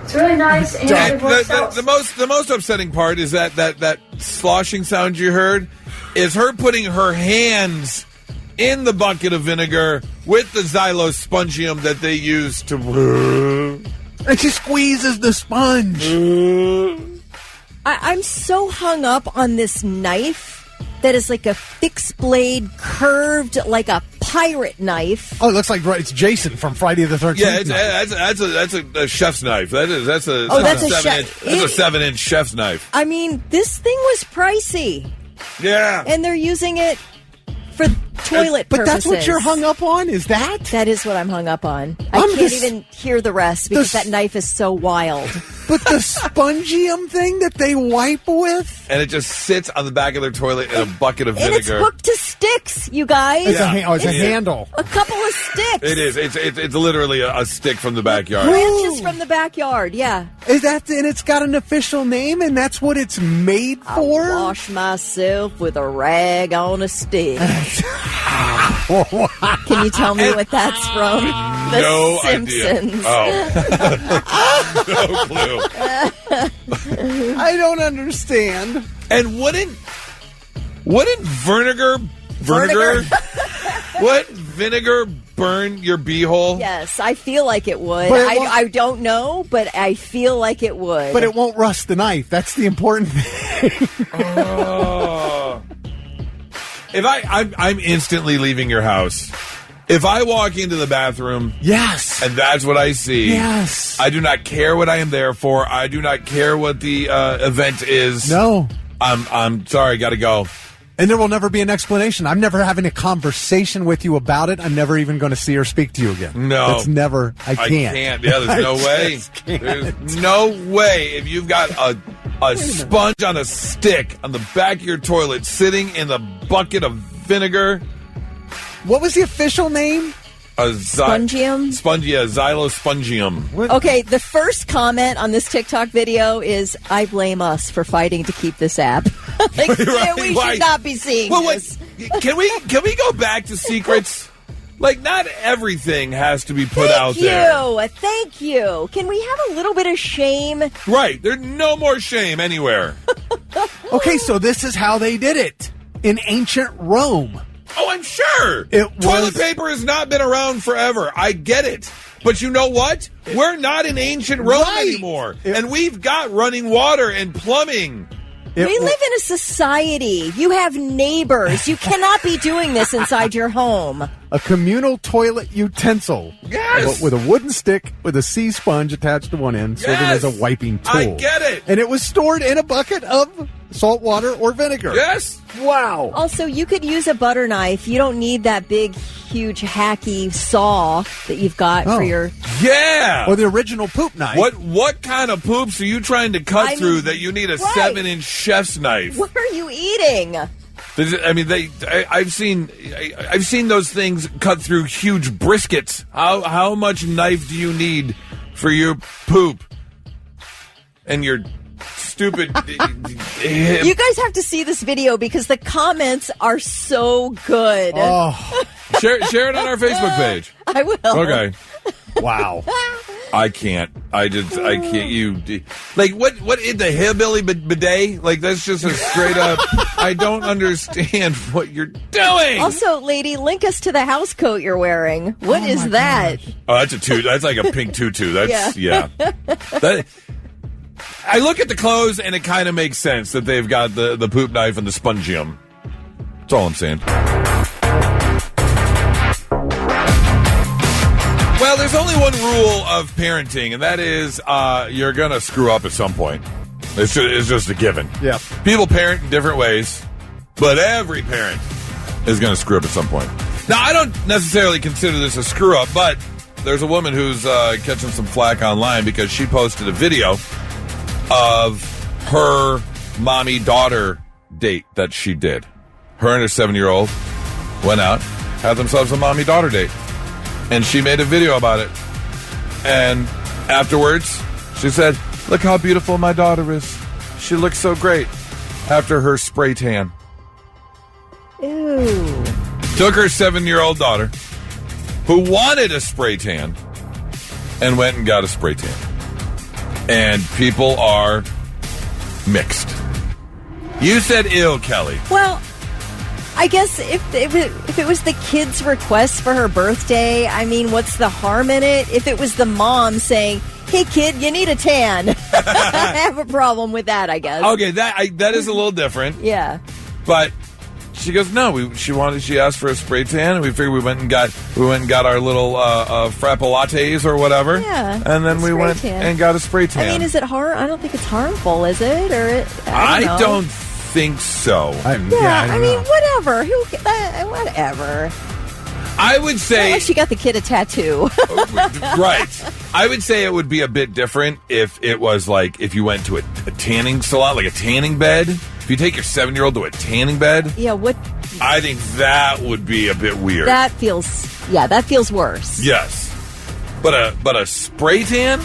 It's really nice, and it works out. The most upsetting part is that sloshing sound you heard is her putting her hands in the bucket of vinegar with the Xylospongium that they use to... And she squeezes the sponge. I'm so hung up on this knife that is like a fixed blade, curved like a pirate knife. Oh, it looks like it's Jason from Friday the 13th. Yeah, that's a chef's knife. That's a 7-inch chef's knife. I mean, this thing was pricey. Yeah. And they're using it for toilet But purposes. that's what you're hung up on? Is that? That is what I'm hung up on. I can't even hear the rest because that knife is so wild. But the spongium thing that they wipe with? And it just sits on the back of their toilet in a bucket of vinegar. And it's hooked to sticks, you guys. It's a handle. A couple of sticks. It is. It's literally a stick from the backyard. Branches from the backyard, yeah. Is that, and it's got an official name, and that's what it's made for? I wash myself with a rag on a stick. Can you tell me what that's from? The No Simpsons. idea. Oh. No clue. I don't understand. And wouldn't vinegar burn your beehole? Yes, I feel like it would. But I don't know, but I feel like it would. But it won't rust the knife. That's the important thing. If I'm instantly leaving your house. If I walk into the bathroom, yes, and that's what I see, yes, I do not care what I am there for. I do not care what the event is. No, I'm sorry, got to go. And there will never be an explanation. I'm never having a conversation with you about it. I'm never even going to see or speak to you again. No, that's never. I can't. Yeah, there's no way. There's no way. If you've got a sponge on a stick on the back of your toilet, sitting in the bucket of vinegar. What was the official name? Spongium? Xylospongium. Okay, the first comment on this TikTok video is, I blame us for fighting to keep this app. We should not be seeing this. Wait, can we go back to secrets? Like, not everything has to be put out there. Thank you. Can we have a little bit of shame? Right. There's no more shame anywhere. Okay, so this is how they did it in ancient Rome. Oh, I'm sure. Toilet paper has not been around forever. I get it. But you know what? We're not in ancient Rome anymore. And we've got running water and plumbing. We live in a society. You have neighbors. You cannot be doing this inside your home. A communal toilet utensil. Yes. With a wooden stick with a sea sponge attached to one end, serving as a wiping tool. I get it. And it was stored in a bucket of salt water or vinegar. Yes. Wow. Also, you could use a butter knife. You don't need that big, huge, hacky saw that you've got for your... Yeah. Or the original poop knife. What kind of poops are you trying to cut through that you need a 7-inch chef's knife? What are you eating? I mean, I've seen those things cut through huge briskets. How much knife do you need for your poop and your stupid? You guys have to see this video because the comments are so good. Oh. Share it on our Facebook page. I will. Okay. Wow. I can't. I can't. You like what in the hillbilly bidet? Like that's just a straight up. I don't understand what you're doing. Also, lady, link us to the house coat you're wearing. What is that? Gosh. Oh, that's a tutu. That's like a pink tutu. That's yeah. I look at the clothes and it kind of makes sense that they've got the poop knife and the spongium. That's all I'm saying. Well, there's only one rule of parenting, and that is you're going to screw up at some point. It's just a given. Yeah. People parent in different ways, but every parent is going to screw up at some point. Now, I don't necessarily consider this a screw up, but there's a woman who's catching some flack online because she posted a video of her mommy-daughter date that she did. Her and her 7-year-old went out, had themselves a mommy-daughter date. And she made a video about it. And afterwards, she said, "Look how beautiful my daughter is. She looks so great." After her spray tan. Ew. Took her 7-year-old daughter, who wanted a spray tan, and went and got a spray tan. And people are mixed. You said ew, Kelly. Well, I guess if it was the kid's request for her birthday, I mean, what's the harm in it? If it was the mom saying, "Hey, kid, you need a tan," I have a problem with that, I guess. Okay, that is a little different. Yeah. But she goes, no. She asked for a spray tan, and we figured we went and got our little frappe lattes or whatever. Yeah. And then we went and got a spray tan. I mean, is it I don't think it's harmful, is it? Or I don't think so. I mean, whatever. Whatever. I would say... Well, she got the kid a tattoo. Right. I would say it would be a bit different if it was like if you went to a tanning salon, like a tanning bed. If you take your 7-year-old to a tanning bed. Yeah, what... I think that would be a bit weird. That feels worse. Yes. But a spray tan?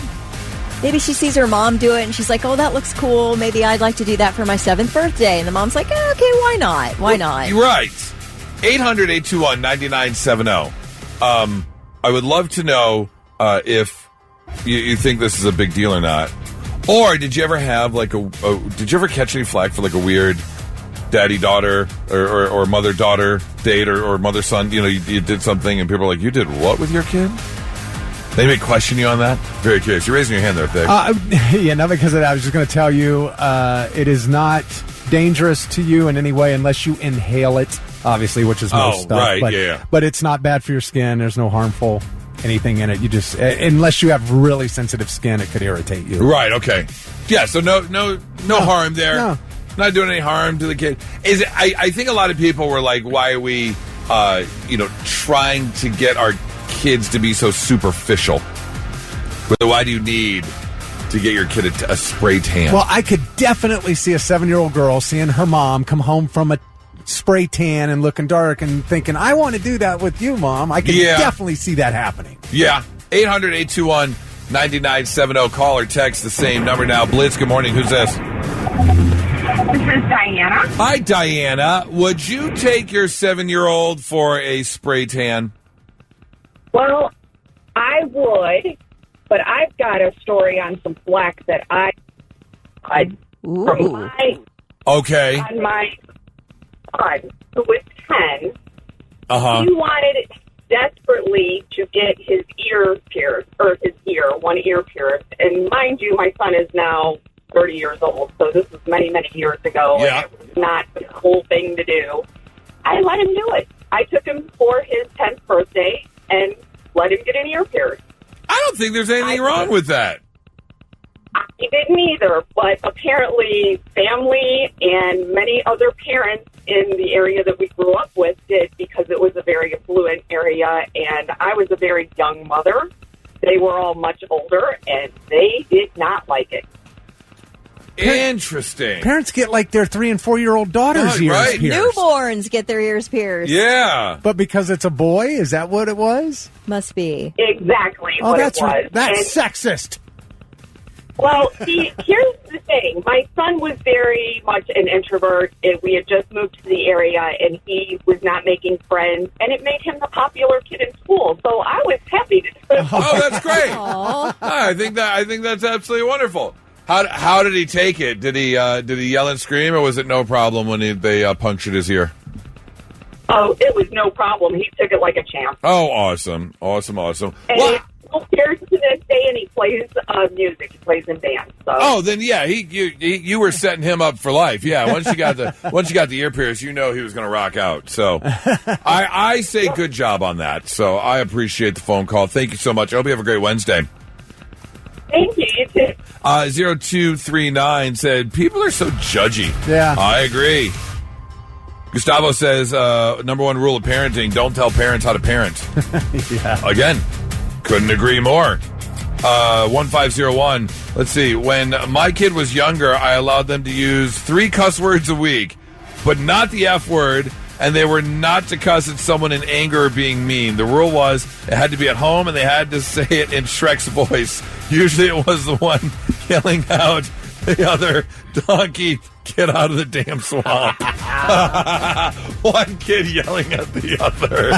Maybe she sees her mom do it and she's like, oh, that looks cool. Maybe I'd like to do that for my 7th birthday. And the mom's like, okay, why not? Why not? You're right. 800-821-9970. I would love to know if you think this is a big deal or not. Or did you ever have did you ever catch any flack for like a weird daddy-daughter or mother-daughter date or mother-son? You know, you did something and people are like, you did what with your kid? They may question you on that. Very curious. You're raising your hand there, Vic. Yeah, not because of that. I was just going to tell you it is not dangerous to you in any way unless you inhale it, obviously, which is most stuff. Right, but, yeah. But it's not bad for your skin. There's no harmful anything in it. You just, unless you have really sensitive skin, it could irritate you. Right, okay. Yeah, so no harm there. No. Not doing any harm to the kid. I think a lot of people were like, why are we trying to get our kids to be so superficial? Why do you need to get your kid a spray tan? Well, I could definitely see a 7-year-old girl seeing her mom come home from a spray tan and looking dark and thinking, I want to do that with you, Mom. I can definitely see that happening. Yeah. 800-821-9970. Call or text the same number now. Blitz, good morning. Who's this? This is Diana. Hi, Diana. Would you take your 7-year-old for a spray tan? Well, I would, but I've got a story on some flack that I from my on my son who was 10. He wanted desperately to get his ear pierced, or one ear pierced. And mind you, my son is now 30 years old, so this was many, many years ago. Yeah. And it was not a cool thing to do. I let him do it. I took him for his 10th birthday and let him get an ear pierced. I don't think there's anything wrong with that. I didn't either, but apparently family and many other parents in the area that we grew up with did, because it was a very affluent area, and I was a very young mother. They were all much older, and they did not like it. Interesting. Parents get like their 3- and 4-year-old daughters' ears pierced. Newborns get their ears pierced. Yeah. But because it's a boy, is that what it was? Must be. Exactly what it was. That's sexist. Well, see, here's the thing. My son was very much an introvert, and we had just moved to the area, and he was not making friends, and it made him the popular kid in school. So I was happy to do it. Oh, that's great. I think that's absolutely wonderful. How did he take it? Did he yell and scream, or was it no problem when they punctured his ear? Oh, it was no problem. He took it like a champ. Oh, awesome. And he still cares to this day, and he plays music. He plays in bands. So. Oh, then yeah, you were setting him up for life. Yeah, once you got the ear pierced, you know he was going to rock out. So I say good job on that. So I appreciate the phone call. Thank you so much. I hope you have a great Wednesday. Thank you. You too. 0239 said, people are so judgy. Yeah. I agree. Gustavo says, number one rule of parenting, don't tell parents how to parent. Yeah. Again, couldn't agree more. 1501, let's see. When my kid was younger, I allowed them to use 3 cuss words a week, but not the F word, and they were not to cuss at someone in anger or being mean. The rule was it had to be at home, and they had to say it in Shrek's voice. Usually it was the one yelling out the other donkey, get out of the damn swamp. One kid yelling at the other.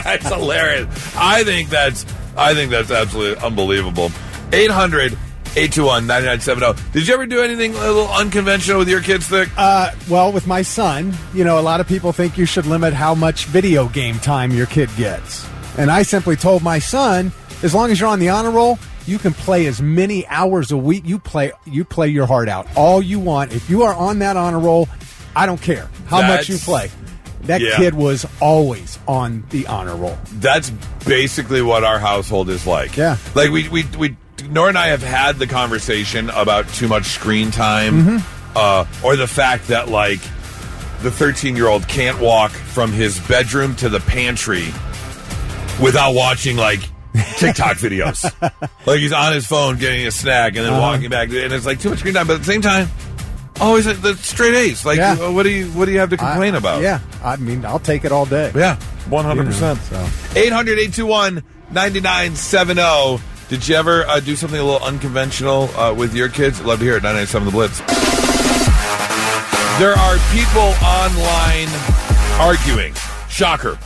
That's hilarious. I think that's absolutely unbelievable. 800-821-9970. Did you ever do anything a little unconventional with your kids, Vic? Well, with my son, a lot of people think you should limit how much video game time your kid gets. And I simply told my son, as long as you're on the honor roll, you can play as many hours a week. You play your heart out. All you want. If you are on that honor roll, I don't care how much you play. That kid was always on the honor roll. That's basically what our household is like. Yeah. Like we Nora and I have had the conversation about too much screen time. Mm-hmm. or the fact that, like, the 13-year-old can't walk from his bedroom to the pantry without watching, like, TikTok videos. Like, he's on his phone getting a snack and then walking back, and it's like too much screen time. But at the same time, always the straight A's. Like, what do you have to complain about? Yeah, I mean, I'll take it all day. Yeah, 100%. 800-821-9970. Did you ever do something a little unconventional with your kids? I'd love to hear it. 997 The Blitz. There are people online arguing. Shocker.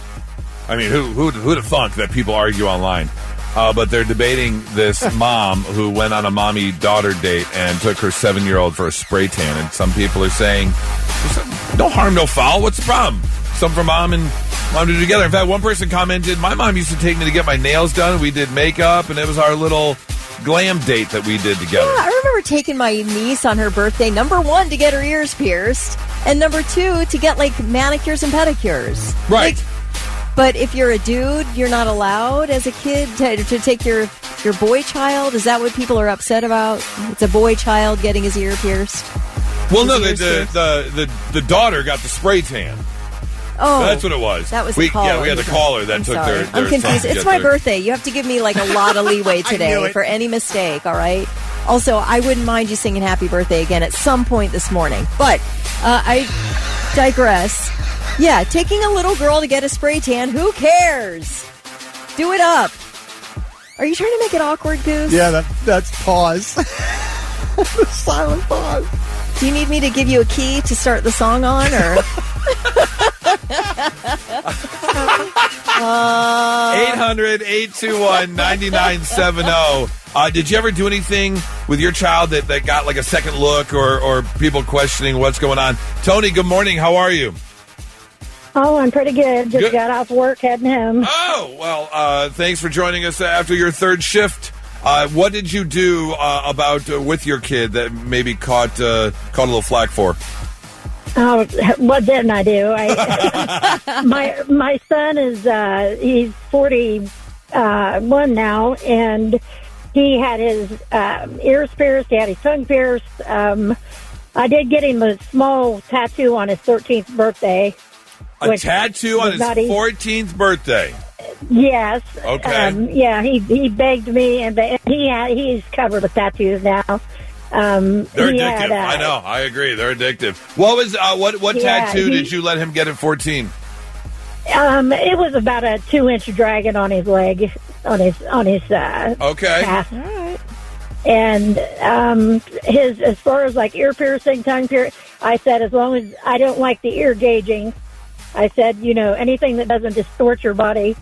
I mean, who'd have thunk that people argue online? But they're debating this mom who went on a mommy-daughter date and took her 7-year-old for a spray tan. And some people are saying, no harm, no foul. What's the problem? Something for mom and mom to do together. In fact, one person commented, my mom used to take me to get my nails done. We did makeup, and it was our little glam date that we did together. Yeah, I remember taking my niece on her birthday, number 1, to get her ears pierced, and number 2, to get, like, manicures and pedicures. Right. Like, but if you're a dude, you're not allowed as a kid to take your boy child? Is that what people are upset about? It's a boy child getting his ear pierced? Well, no, the daughter got the spray tan. Oh, that's what it was. That was the caller. Yeah, we had the caller that took their I'm confused. It's my birthday. You have to give me like a lot of leeway today for any mistake, all right? Also, I wouldn't mind you singing happy birthday again at some point this morning. But I digress. Yeah, taking a little girl to get a spray tan, who cares? Do it up. Are you trying to make it awkward, Goose? Yeah, that's pause. Silent pause. Do you need me to give you a key to start the song on, or? 800-821-9970. Did you ever do anything with your child that got like a second look or people questioning what's going on? Tony, good morning. How are you? Oh, I'm pretty good. Just got off work, heading home. Oh, well, thanks for joining us after your third shift. What did you do with your kid that maybe caught a little flack for? Oh, what didn't I do? My son is he's 41 now, and he had his ears pierced. He had his tongue pierced. I did get him a small tattoo on his 13th birthday. A tattoo on his 14th birthday? Yes. Okay. Yeah, he begged me, and he's covered with tattoos now. They're addictive. I know. I agree. They're addictive. What was what tattoo did you let him get at 14? It was about a 2-inch dragon on his leg, on his okay. calf. All right. And his, as far as like ear piercing, tongue piercing, I said as long as I don't like the ear gauging, I said, anything that doesn't distort your body.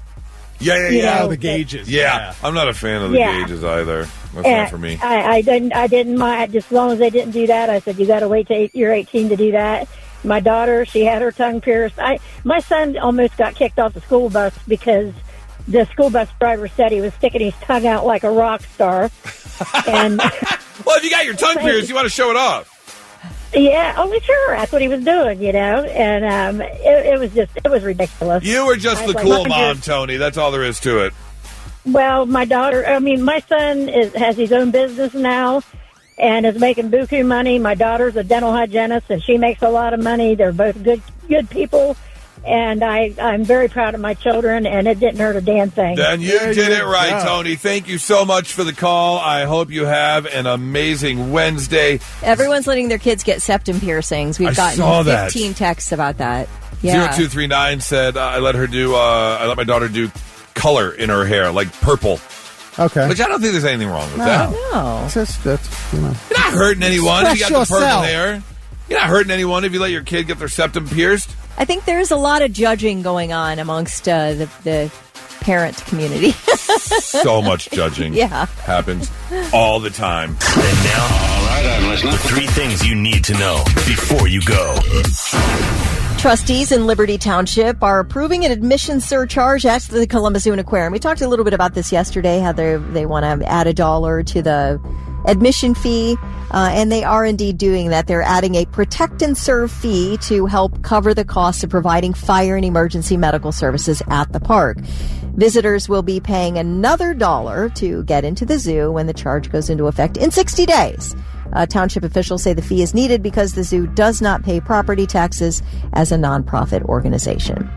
Yeah. The gauges. Yeah. I'm not a fan of the gauges either. That's not for me. I didn't mind. Just as long as they didn't do that, I said, you got to wait till you're 18 to do that. My daughter, she had her tongue pierced. My son almost got kicked off the school bus because the school bus driver said he was sticking his tongue out like a rock star. And well, if you got your tongue pierced, you want to show it off. Yeah, sure. That's what he was doing, and it was ridiculous. You were just the cool mom, Tony. That's all there is to it. Well, my son has his own business now and is making buku money. My daughter's a dental hygienist, and she makes a lot of money. They're both good people. And I'm very proud of my children, and it didn't hurt a damn thing. Then you did it right, Tony. Thank you so much for the call. I hope you have an amazing Wednesday. Everyone's letting their kids get septum piercings. We've gotten 15 texts about that. Yeah. 0239 said, I let my daughter do color in her hair, like purple. Okay. Which I don't think there's anything wrong with that. No. It's just, You're not hurting anyone if you got the purple hair. You're not hurting anyone if you let your kid get their septum pierced. I think there's a lot of judging going on amongst the parent community. So much judging happens all the time. And now, all right, I'm listening. The 3 things you need to know before you go. Trustees in Liberty Township are approving an admission surcharge at the Columbus Zoo and Aquarium. We talked a little bit about this yesterday, how they want to add $1 to the admission fee, and they are indeed doing that. They're adding a protect and serve fee to help cover the cost of providing fire and emergency medical services at the park. Visitors will be paying another $1 to get into the zoo when the charge goes into effect in 60 days. Township officials say the fee is needed because the zoo does not pay property taxes as a nonprofit organization.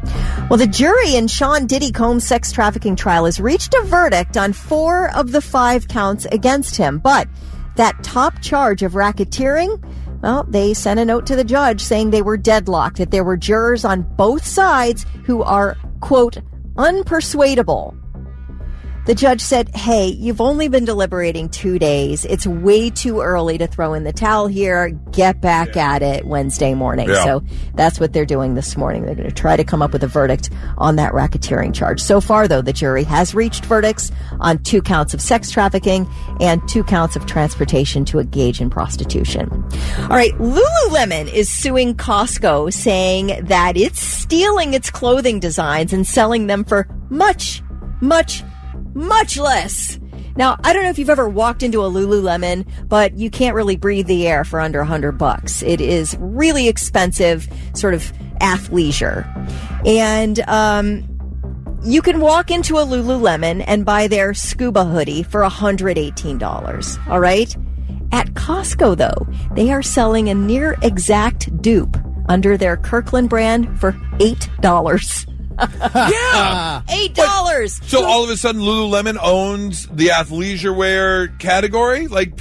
Well, the jury in Sean Diddy Combs' sex trafficking trial has reached a verdict on 4 of the 5 counts against him. But that top charge of racketeering, well, they sent a note to the judge saying they were deadlocked, that there were jurors on both sides who are, quote, unpersuadable. The judge said, hey, you've only been deliberating 2 days. It's way too early to throw in the towel here. Get back at it Wednesday morning. Yeah. So that's what they're doing this morning. They're going to try to come up with a verdict on that racketeering charge. So far, though, the jury has reached verdicts on 2 counts of sex trafficking and 2 counts of transportation to engage in prostitution. All right, Lululemon is suing Costco, saying that it's stealing its clothing designs and selling them for much less. Now, I don't know if you've ever walked into a Lululemon, but you can't really breathe the air for under $100. It is really expensive, sort of athleisure. And you can walk into a Lululemon and buy their scuba hoodie for $118. All right? At Costco, though, they are selling a near exact dupe under their Kirkland brand for $8. Yeah, $8. So all of a sudden, Lululemon owns the athleisure wear category. Like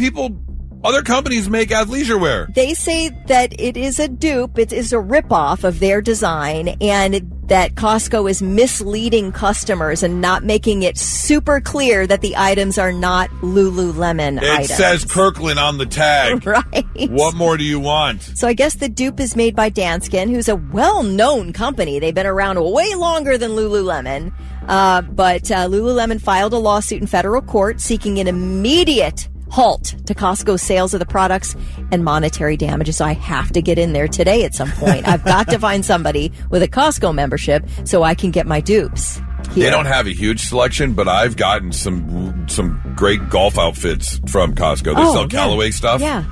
other companies make athleisure wear. They say that it is a dupe. It is a ripoff of their design, and that Costco is misleading customers and not making it super clear that the items are not Lululemon items. It says Kirkland on the tag. Right. What more do you want? So I guess the dupe is made by Danskin, who's a well-known company. They've been around way longer than Lululemon. But Lululemon filed a lawsuit in federal court seeking an immediate halt to Costco's sales of the products and monetary damages. So I have to get in there today at some point. I've got to find somebody with a Costco membership so I can get my dupes. Here. They don't have a huge selection, but I've gotten some great golf outfits from Costco. They sell Callaway stuff. Yeah.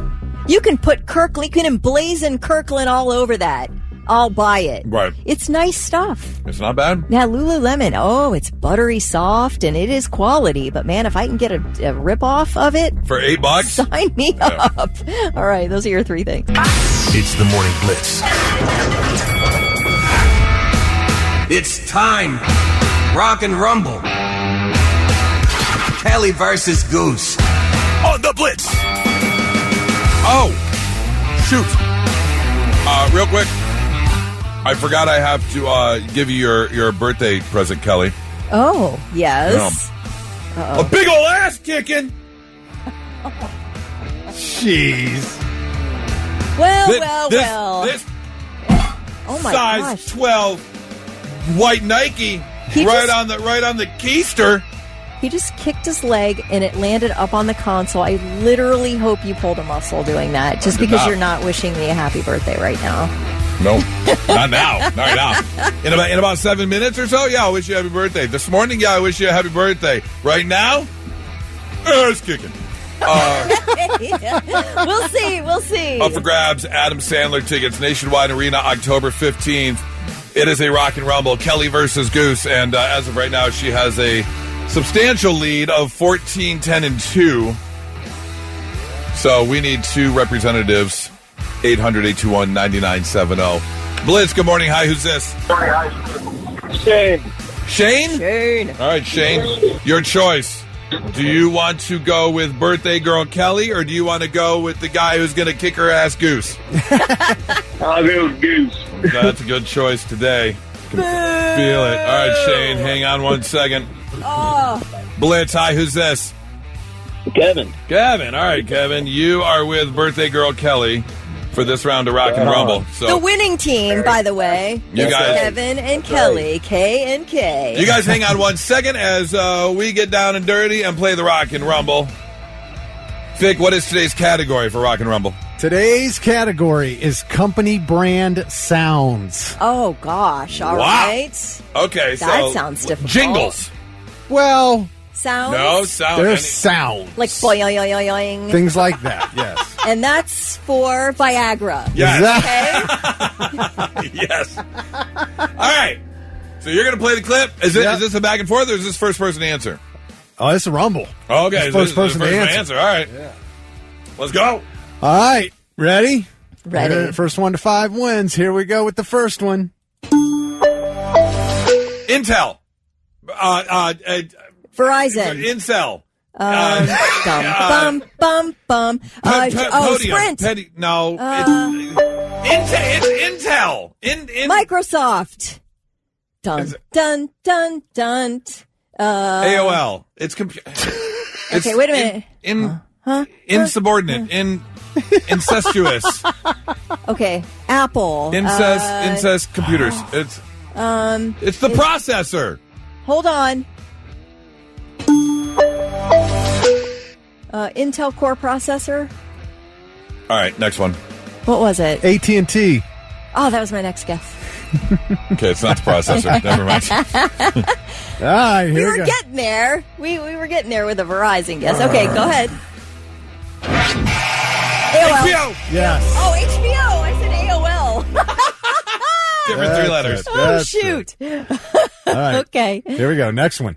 You can put Kirkland, you can emblazon Kirkland all over that. I'll buy it. Right. It's nice stuff. It's not bad. Now, Lululemon, it's buttery soft and it is quality. But, man, if I can get a ripoff of it. For $8? Sign me up. All right, those are your 3 things. It's the Morning Blitz. It's time. Rock and Rumble. Kelly versus Goose. On the Blitz. Oh, shoot. Real quick. I forgot I have to give you your birthday present, Kelly. Oh, yes. A big ol' ass kicking. Jeez. Well. This oh my size gosh. 12 white Nike right on the keister. He just kicked his leg and it landed up on the console. I literally hope you pulled a muscle doing that, just because you're not wishing me a happy birthday right now. No, not now. Not right now. In about 7 minutes or so, I wish you a happy birthday. This morning, I wish you a happy birthday. Right now, it's kicking. We'll see. Up for grabs, Adam Sandler tickets, Nationwide Arena, October 15th. It is a Rock and Rumble, Kelly versus Goose, and as of right now, she has a substantial lead of 14, 10, and 2. So we need 2 representatives. 800-821-9970. Blitz, good morning. Hi, who's this? Shane. Shane? All right, Shane, your choice. Do you want to go with birthday girl Kelly, or do you want to go with the guy who's going to kick her ass, Goose? I'll go with Goose. That's a good choice today. Can feel it. All right, Shane, hang on 1 second. Blitz, hi, who's this? Kevin. Kevin. All right, Kevin, you are with birthday girl Kelly for this round of Rock and Rumble. So the winning team, by the way. You guys, Kevin and Kelly, K and K. You guys hang on 1 second as we get down and dirty and play the Rock and Rumble. Vic, what is today's category for Rock and Rumble? Today's category is company brand sounds. Oh, gosh. All right. Okay, that so sounds difficult. Jingles. Well, sounds? No, sound. There's sound. Like boing. Things like that, yes. And that's for Viagra. Yes. Okay? Yes. All right. So you're going to play the clip? Is this a back and forth, or is this first person to answer? Oh, it's a rumble. Okay. It's first person to answer. All right. Yeah. Let's go. All right. Ready? Ready. First 1 to 5 wins. Here we go with the first one. Intel. Verizon. Incel. Sprint. No. It's Intel. Microsoft. Dun. AOL. It's okay, wait a minute. Insubordinate. Incestuous. Okay, Apple. Incest computers. It's the processor. Hold on. Intel Core processor. All right, next one. What was it? AT&T. Oh, that was my next guess. Okay, it's not the processor. Never mind. All right, we were getting there. We were getting there with a Verizon guess. Okay, go ahead. AOL. HBO. Yes. Oh, HBO. I said AOL. Different three letters. Oh, shoot. All right. Okay. Here we go. Next one.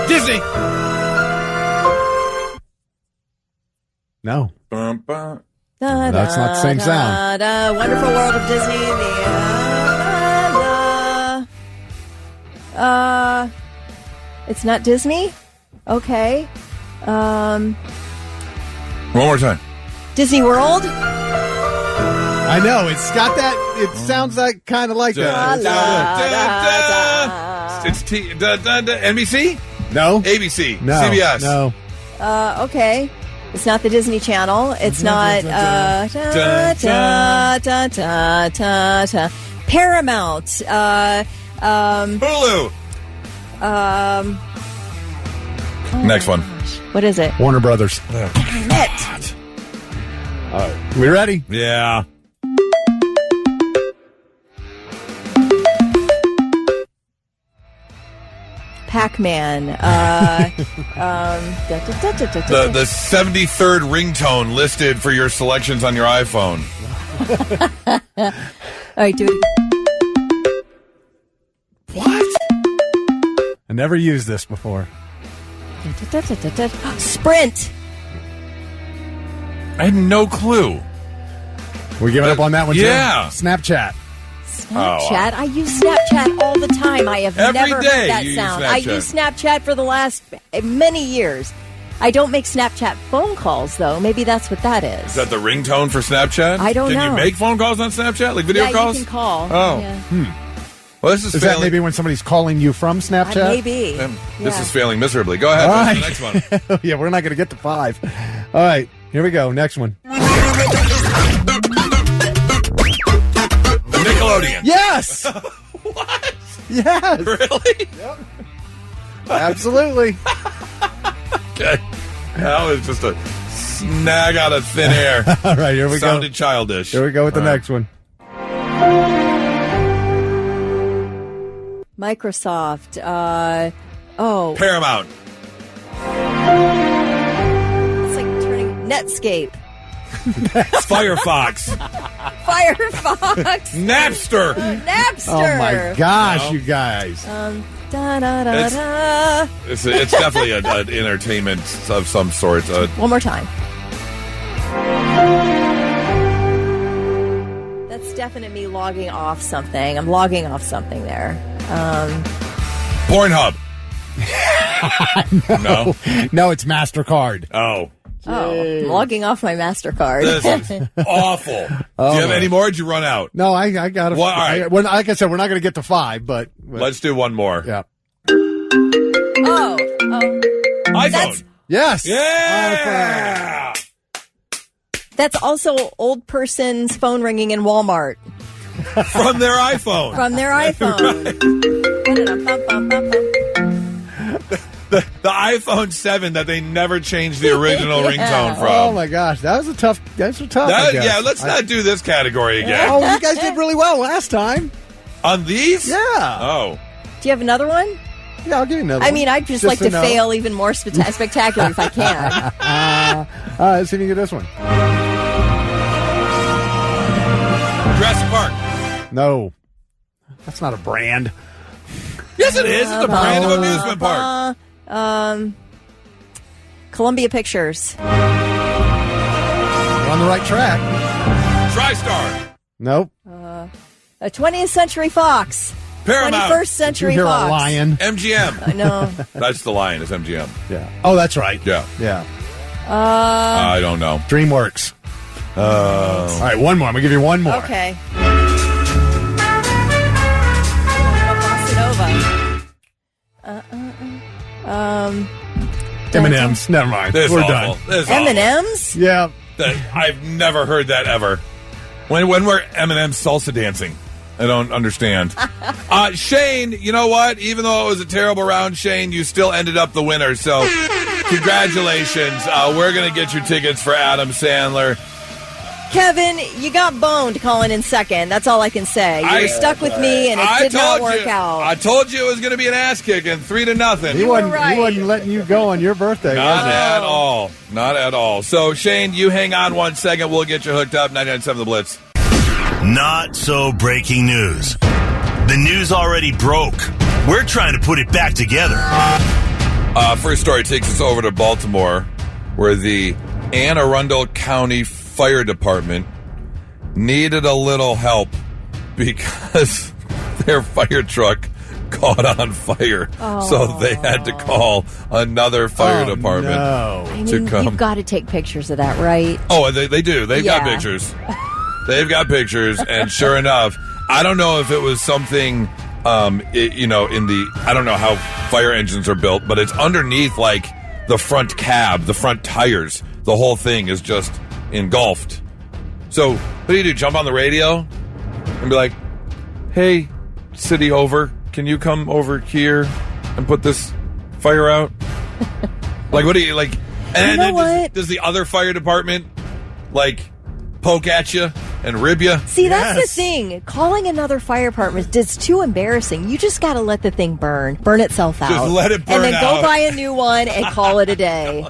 Disney. No. Bum. That's not the same sound. Wonderful World of Disney. It's not Disney? Okay. One more time. Disney World? I know. It's got that. It sounds like kind of like that. It's NBC? No. ABC? No. CBS? No. Okay. It's not the Disney Channel. It's not Paramount. Hulu. Next one. What is it? Warner Brothers. It. All right. We ready? Yeah. Pac-Man. The 73rd ringtone listed for your selections on your iPhone. All right, do it. What? I never used this before. Sprint. I had no clue. We giving up on that one too? Yeah. Snapchat. Snapchat? I use Snapchat all the time. I have Every never day heard that you sound. use I Snapchat. use Snapchat for the last many years. I don't make Snapchat phone calls, though. Maybe that's what that is. Is that the ringtone for Snapchat? I don't know. Can you make phone calls on Snapchat? Like video calls? You can call. Oh. Yeah. Well, this is that maybe when somebody's calling you from Snapchat? Maybe. This is failing miserably. Go ahead. All What's right. the next one? Yeah, we're not going to get to 5. All right. Here we go. Next one. Nickelodeon. Yes. What? Yes. Really? Yep. Absolutely. Okay. That was just a snag out of thin air. All right, here we go. Sounded childish. Here we go with the next one. Microsoft. Paramount. It's like turning Netscape. Firefox. Firefox. Napster. Napster. Oh my gosh, you guys. It's definitely an entertainment of some sort. One more time. That's definitely me logging off something. I'm logging off something there. Pornhub. No, it's MasterCard. Oh. I'm logging off my MasterCard. This is awful. Do you have any more? Or did you run out? No, I got it. Well, all right. Like I said, we're not going to get to 5, but let's do one more. Yeah. iPhone. Yes. Yeah. That's also old person's phone ringing in Walmart. From their iPhone. From their iPhone. The iPhone 7 that they never changed the original ringtone from. Oh my gosh, that was a tough. That's a tough. I guess. Yeah, let's not do this category again. Oh, you guys did really well last time. On these? Yeah. Oh. Do you have another one? Yeah, I'll give you another. I mean, I'd just like to fail even more spectacular if I can. Let's see if you can get this one. Jurassic Park. No, that's not a brand. Yes, it is. It's a brand of amusement park. Columbia Pictures. on the right track. TriStar. Nope. A 20th Century Fox. Paramount. 21st Century Did you hear Fox. a lion? MGM. No. That's the lion. It's MGM. Yeah. Oh, that's right. Yeah. Yeah. I don't know. DreamWorks. All right, one more. I'm going to give you one more. Okay. M&M's. Never mind. This is We're awful. done. This is M&M's? Yeah. I've never heard that ever. When were M&M's salsa dancing? I don't understand. Shane, you know what? Even though it was a terrible round, Shane, you still ended up the winner. So congratulations. We're going to get your tickets for Adam Sandler. Kevin, you got boned calling in second. That's all I can say. You were stuck with me, and it did not work out. I told you it was going to be an ass kicking, 3-0. He wasn't letting you go on your birthday, Not at all. Not at all. So, Shane, you hang on 1 second. We'll get you hooked up. 99.7 The Blitz. Not so breaking news. The news already broke. We're trying to put it back together. First story takes us over to Baltimore, where the Anne Arundel County Fire Department needed a little help because their fire truck caught on fire. So they had to call another fire department to come. You've got to take pictures of that, right? Oh, they do. They've got pictures. They've got pictures, and sure enough, I don't know if it was something, I don't know how fire engines are built, but it's underneath, like, the front cab, the front tires. The whole thing is just engulfed. So, what do? Jump on the radio and be like, hey, city over, can you come over here and put this fire out? Like, what do you, like, and then does the other fire department, like, poke at you and rib you? See, that's the thing. Calling another fire department is too embarrassing. You just got to let the thing burn itself out. Just let it burn out. And then go buy a new one and call it a day.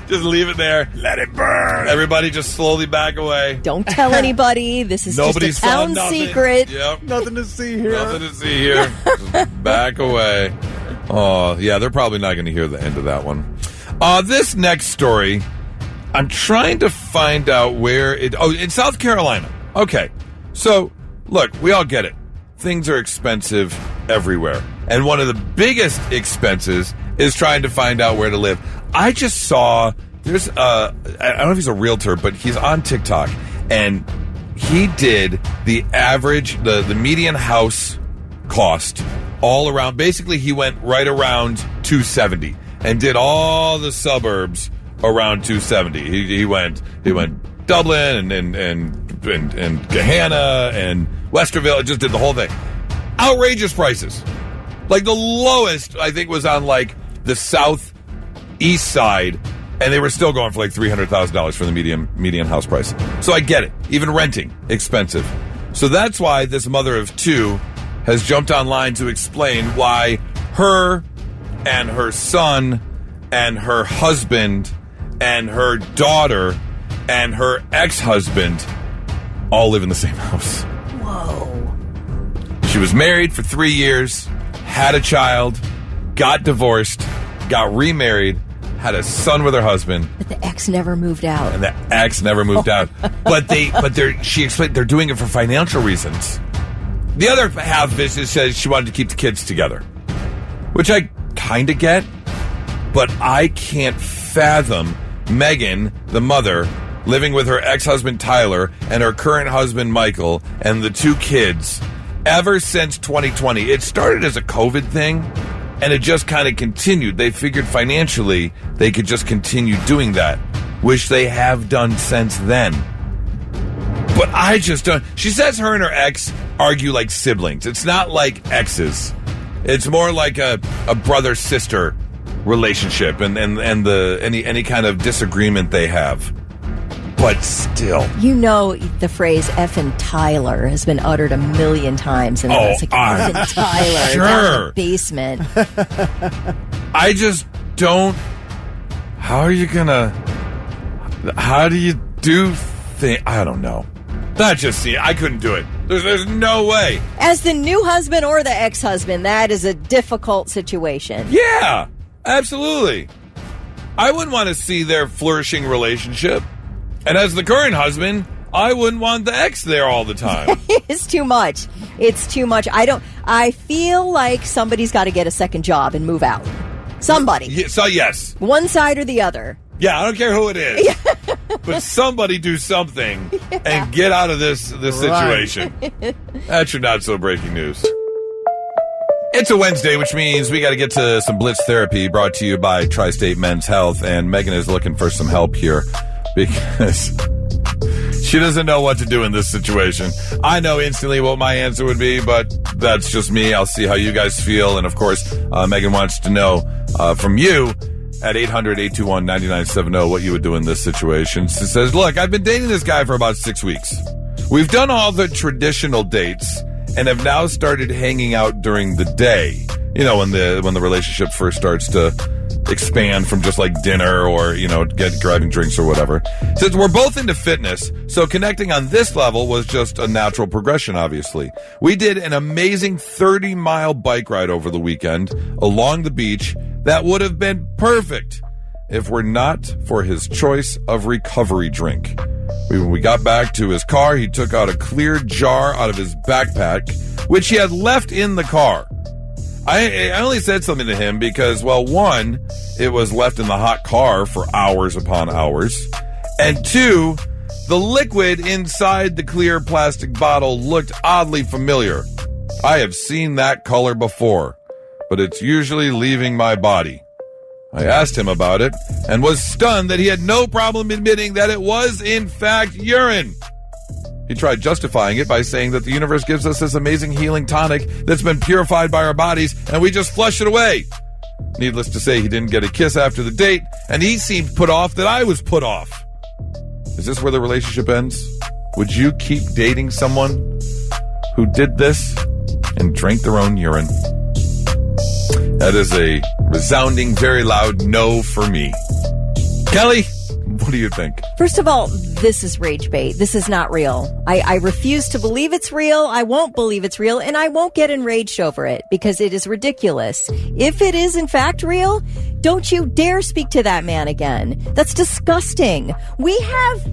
Just leave it there. Let it burn. Everybody just slowly back away. Don't tell anybody. This is just a town secret. Yep. Nothing to see here. Nothing to see here. Just back away. Oh, yeah, they're probably not going to hear the end of that one. This next story, I'm trying to find out where it... Oh, in South Carolina. Okay. So, look, we all get it. Things are expensive everywhere. And one of the biggest expenses is trying to find out where to live. I just saw... There's I don't know if he's a realtor, but he's on TikTok. And he did the average, the median house cost all around. Basically, he went right around 270 and did all the suburbs around 270. He went Dublin and Gahanna and Westerville. Just did the whole thing. Outrageous prices. Like the lowest, I think, was on like the southeast side, and they were still going for like $300,000 for the median house price. So I get it. Even renting, expensive. So that's why this mother of two has jumped online to explain why her and her son and her husband and her daughter and her ex-husband all live in the same house. Whoa. She was married for 3 years, had a child, got divorced, got remarried, had a son with her husband. But the ex never moved out. And the ex never moved out. She explained they're doing it for financial reasons. The other half of it says she wanted to keep the kids together, which I kind of get, but I can't fathom Megan, the mother, living with her ex-husband Tyler and her current husband Michael and the two kids ever since 2020. It started as a COVID thing, and it just kind of continued. They figured financially they could just continue doing that, which they have done since then. But I just don't. She says her and her ex argue like siblings. It's not like exes. It's more like a brother-sister relationship and any kind of disagreement they have. But still. You know the phrase effing Tyler has been uttered a million times. And it's like, effing Tyler sure. down in the basement. I just don't... How do you do things? I don't know. I couldn't do it. There's no way. As the new husband or the ex-husband, that is a difficult situation. Yeah, absolutely. I wouldn't want to see their flourishing relationship. And as the current husband, I wouldn't want the ex there all the time. It's too much. It's too much. I feel like somebody's got to get a second job and move out. Somebody. Yeah, so yes. One side or the other. Yeah, I don't care who it is. But somebody do something and get out of this situation. That's your not so breaking news. It's a Wednesday, which means we got to get to some Blitz therapy brought to you by Tri-State Men's Health. And Megan is looking for some help here because she doesn't know what to do in this situation. I know instantly what my answer would be, but that's just me. I'll see how you guys feel. And of course, Megan wants to know from you at 800-821-9970 what you would do in this situation. She says, look, I've been dating this guy for about 6 weeks. We've done all the traditional dates and have now started hanging out during the day. You know, when the relationship first starts to expand from just like dinner or, grabbing drinks or whatever. Since we're both into fitness, so connecting on this level was just a natural progression, obviously. We did an amazing 30-mile bike ride over the weekend along the beach that would have been perfect if we're not for his choice of recovery drink. When we got back to his car, he took out a clear jar out of his backpack, which he had left in the car. I only said something to him because, well, one, it was left in the hot car for hours upon hours. And two, the liquid inside the clear plastic bottle looked oddly familiar. I have seen that color before, but it's usually leaving my body. I asked him about it and was stunned that he had no problem admitting that it was, in fact, urine. He tried justifying it by saying that the universe gives us this amazing healing tonic that's been purified by our bodies, and we just flush it away. Needless to say, he didn't get a kiss after the date, and he seemed put off that I was put off. Is this where the relationship ends? Would you keep dating someone who did this and drank their own urine? That is a resounding, very loud no for me. Kelly, what do you think? First of all, this is rage bait. This is not real. I refuse to believe it's real. I won't believe it's real, and I won't get enraged over it because it is ridiculous. If it is in fact real, don't you dare speak to that man again. That's disgusting. We have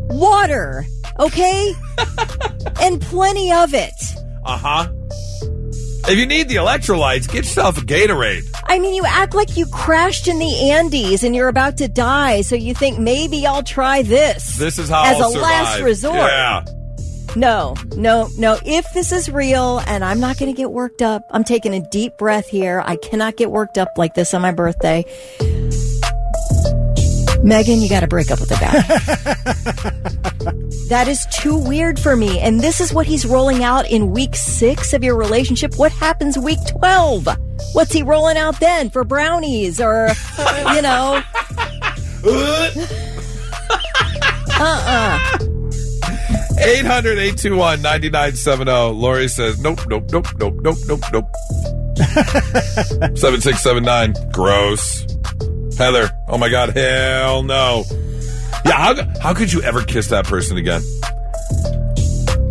water, okay? And plenty of it. Uh-huh. If you need the electrolytes, get yourself a Gatorade. I mean, you act like you crashed in the Andes and you're about to die, so you think maybe I'll try this. This is how as I'll a survive. last resort. Yeah. No. If this is real, and I'm not going to get worked up, I'm taking a deep breath here. I cannot get worked up like this on my birthday. Megan, you got to break up with the guy. That is too weird for me. And this is what he's rolling out in week 6 of your relationship. What happens week 12? What's he rolling out then for brownies or, 800-821-9970. Lori says, nope. 7679. Gross. Heather, oh my God, hell no. Yeah, how could you ever kiss that person again?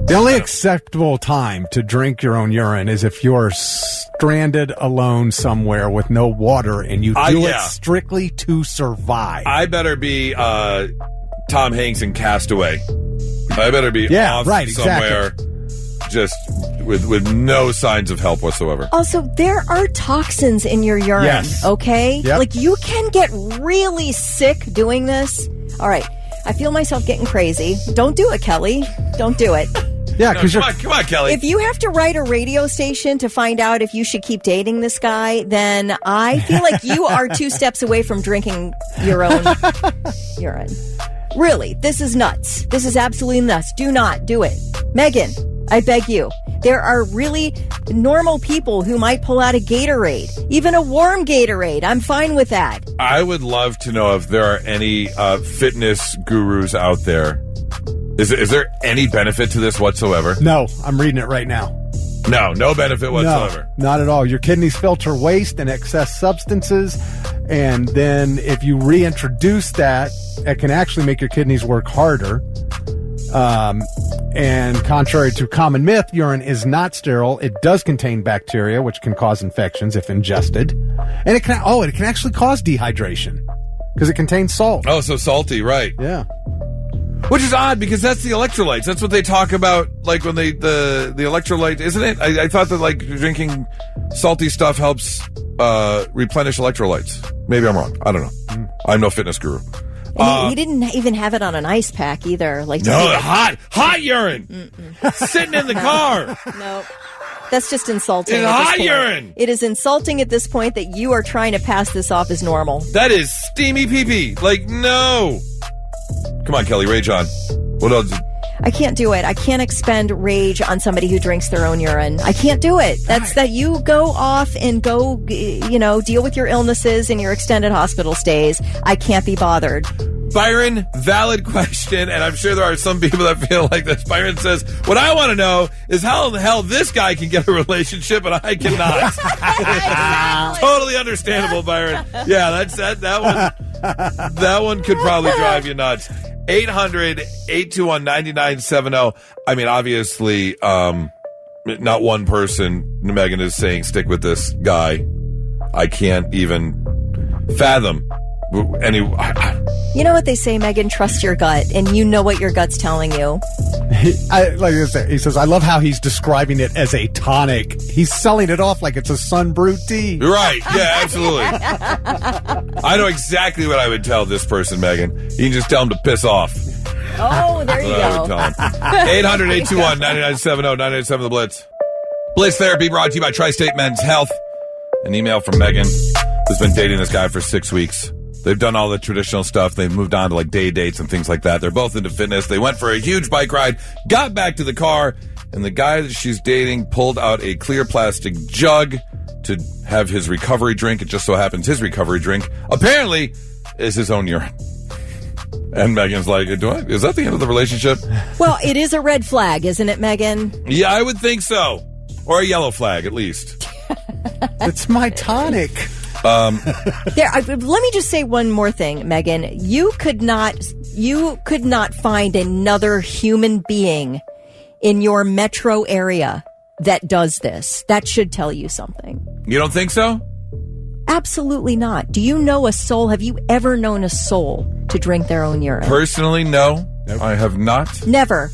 The only acceptable time to drink your own urine is if you're stranded alone somewhere with no water and you do it strictly to survive. I better be Tom Hanks in Castaway. I better be off somewhere. Exactly. Just with no signs of help whatsoever. Also, there are toxins in your urine, okay? Yep. Like, you can get really sick doing this. All right, I feel myself getting crazy. Don't do it, Kelly. Don't do it. Yeah, because come on, Kelly. If you have to write a radio station to find out if you should keep dating this guy, then I feel like you are 2 steps away from drinking your own urine. Really, this is nuts. This is absolutely nuts. Do not do it. Megan, I beg you. There are really normal people who might pull out a Gatorade, even a warm Gatorade. I'm fine with that. I would love to know if there are any fitness gurus out there. Is there any benefit to this whatsoever? No, I'm reading it right now. No benefit whatsoever. No, not at all. Your kidneys filter waste and excess substances, and then if you reintroduce that, it can actually make your kidneys work harder. And contrary to common myth, urine is not sterile. It does contain bacteria, which can cause infections if ingested. And it can actually cause dehydration because it contains salt. Oh, so salty, right. Yeah. Which is odd because that's the electrolytes. That's what they talk about, like when the electrolyte, isn't it? I thought that like drinking salty stuff helps replenish electrolytes. Maybe I'm wrong. I don't know. I'm no fitness guru. And he didn't even have it on an ice pack either. Like hot urine sitting in the car. Nope. That's just insulting. It's hot urine. It is insulting at this point that you are trying to pass this off as normal. That is steamy pee-pee. Like, no. Come on, Kelly, rage on. What else? I can't do it. I can't expend rage on somebody who drinks their own urine. I can't do it. That's that you go off and go, deal with your illnesses and your extended hospital stays. I can't be bothered. Byron, valid question, and I'm sure there are some people that feel like this. Byron says, what I want to know is how in the hell this guy can get a relationship and I cannot. Totally understandable, Byron. Yeah, that one could probably drive you nuts. 800-821-9970. I mean, obviously, not one person, Megan, is saying stick with this guy. I can't even fathom. You know what they say, Megan? Trust your gut, and you know what your gut's telling you. He says, I love how he's describing it as a tonic. He's selling it off like it's a sun brewed tea. Right. Yeah, absolutely. I know exactly what I would tell this person, Megan. You can just tell him to piss off. Oh, there you go. 800-821-9970, 987 The Blitz. Blitz Therapy brought to you by Tri-State Men's Health. An email from Megan, who's been dating this guy for 6 weeks. They've done all the traditional stuff. They've moved on to like day dates and things like that. They're both into fitness. They went for a huge bike ride, got back to the car, and the guy that she's dating pulled out a clear plastic jug to have his recovery drink. It just so happens his recovery drink apparently is his own urine. And Megan's like, is that the end of the relationship? Well, it is a red flag, isn't it, Megan? Yeah, I would think so. Or a yellow flag, at least. It's my tonic. Let me just say one more thing, Megan. You could not find another human being in your metro area that does this. That should tell you something. You don't think so? Absolutely not. Do you know a soul? Have you ever known a soul to drink their own urine? Personally, no. Nope. I have not. Never,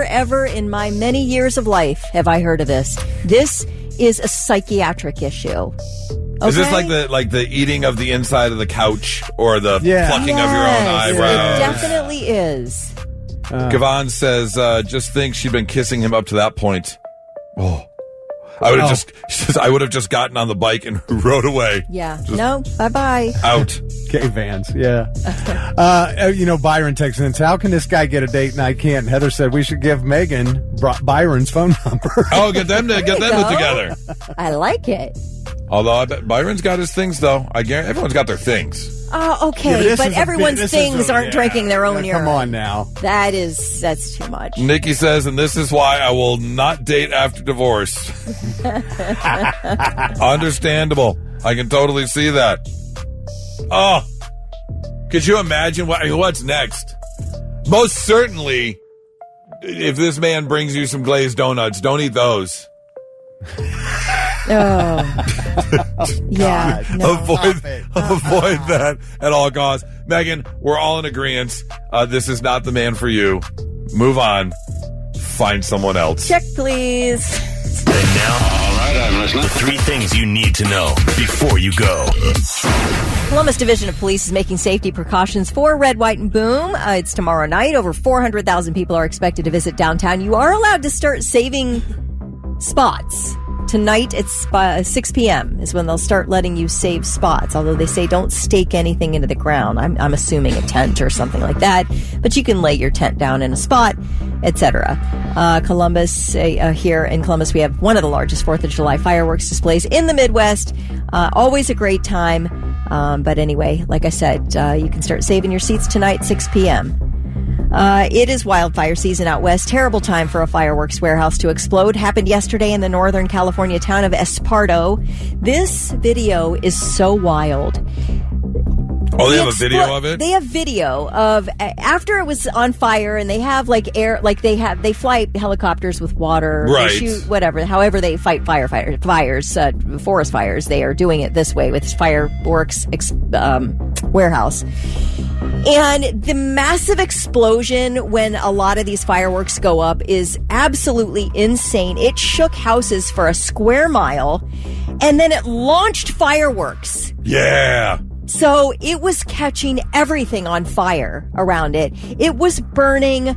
ever in my many years of life have I heard of this. This is a psychiatric issue. Okay? Is this like the eating of the inside of the couch or the plucking of your own eyebrows? It definitely is. Gavon says, just think she'd been kissing him up to that point. Oh. I would have just gotten on the bike and rode away. Yeah. No. Bye-bye. Out. Okay, Vans. Yeah. Byron texted in, how can this guy get a date and I can't? And Heather said we should give Megan Byron's phone number. Oh, get them together. I like it. Although I bet Byron's got his things, though. I guarantee everyone's got their things. Okay, but everyone's things aren't drinking their own urine. Come on now. That's too much. Nikki says, and this is why I will not date after divorce. Understandable. I can totally see that. Oh, could you imagine what's next? Most certainly, if this man brings you some glazed donuts, don't eat those. Oh, yeah. No. Avoid that at all costs. Megan, we're all in agreement. This is not the man for you. Move on. Find someone else. Check, please. And now, all right, I'm listening. The 3 things you need to know before you go. Columbus Division of Police is making safety precautions for Red, White, and Boom. It's tomorrow night. Over 400,000 people are expected to visit downtown. You are allowed to start saving spots. Tonight, it's 6 p.m. is when they'll start letting you save spots, although they say don't stake anything into the ground. I'm assuming a tent or something like that, but you can lay your tent down in a spot, etc. Columbus, here in Columbus, we have one of the largest 4th of July fireworks displays in the Midwest. Always a great time. But anyway, like I said, you can start saving your seats tonight, 6 p.m. It is wildfire season out west. Terrible time for a fireworks warehouse to explode. Happened yesterday in the Northern California town of Esparto. This video is so wild. Oh, they have a video of it? They have video of after it was on fire, and they have they fly helicopters with water. Right. They shoot whatever. However they fight fires, forest fires. They are doing it this way with fireworks warehouse. And the massive explosion when a lot of these fireworks go up is absolutely insane. It shook houses for a square mile, and then it launched fireworks. Yeah. So it was catching everything on fire around it. It was burning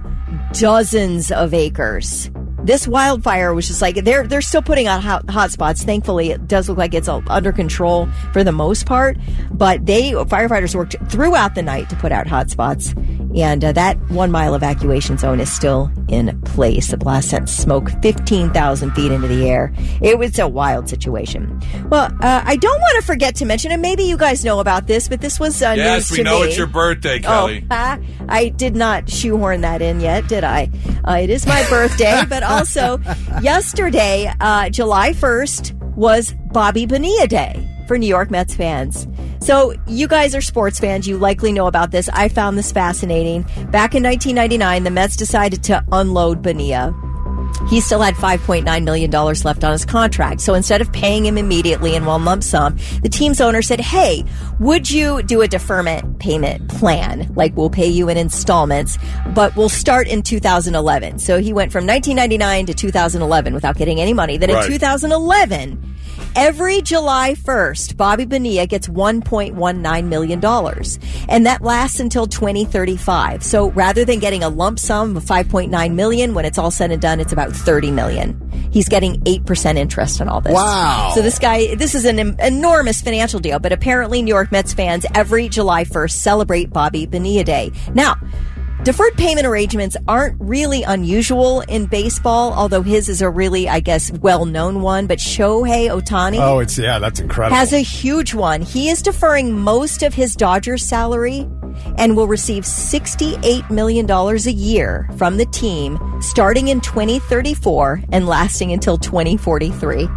dozens of acres. This wildfire was just like, they're still putting out hot spots. Thankfully, it does look like it's under control for the most part. But firefighters worked throughout the night to put out hot spots. And that 1 mile evacuation zone is still in place. The blast sent smoke 15,000 feet into the air. It was a wild situation. Well, I don't want to forget to mention, and maybe you guys know about this, but this was news to me. Yes, we know it's your birthday, Kelly. I did not shoehorn that in yet, did I? It is my birthday, but also yesterday, July 1st, was Bobby Bonilla Day for New York Mets fans. So you guys are sports fans. You likely know about this. I found this fascinating. Back in 1999, the Mets decided to unload Bonilla. He still had $5.9 million left on his contract. So instead of paying him immediately in one lump sum, the team's owner said, hey, would you do a deferment payment plan? Like, we'll pay you in installments, but we'll start in 2011. So he went from 1999 to 2011 without getting any money. Then in 2011... every July 1st, Bobby Bonilla gets $1.19 million, and that lasts until 2035. So rather than getting a lump sum of $5.9 million, when it's all said and done, it's about $30 million. He's getting 8% interest on all this. Wow. So this is an enormous financial deal, but apparently New York Mets fans every July 1st celebrate Bobby Bonilla Day. Now, deferred payment arrangements aren't really unusual in baseball, although his is a really, I guess, well-known one. But Shohei Ohtani that's incredible. has a huge one. He is deferring most of his Dodgers salary and will receive $68 million a year from the team starting in 2034 and lasting until 2043.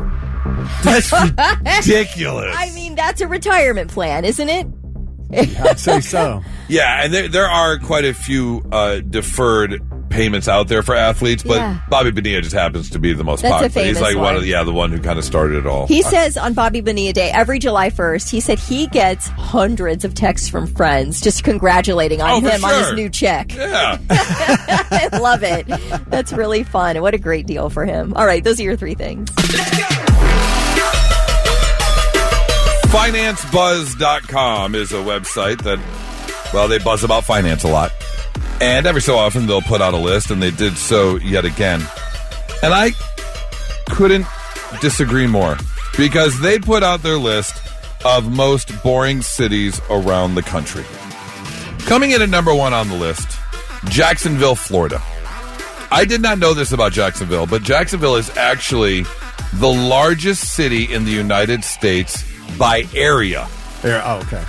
That's ridiculous. I mean, that's a retirement plan, isn't it? I'd say so. Yeah, and there are quite a few deferred payments out there for athletes, but Bobby Bonilla just happens to be the most That's popular. a famous He's like one. the one who kind of started it all. He says on Bobby Bonilla Day, every July 1st, he said he gets hundreds of texts from friends just congratulating on him on his new check. Yeah. I love it. That's really fun. What a great deal for him. All right, those are your three things. FinanceBuzz.com is a website that, well, they buzz about finance a lot. And every so often they'll put out a list, and they did so yet again. And I couldn't disagree more, because they put out their list of most boring cities around the country. Coming in at number 1 on the list, Jacksonville, Florida. I did not know this about Jacksonville, but Jacksonville is actually the largest city in the United States by area. Oh, okay.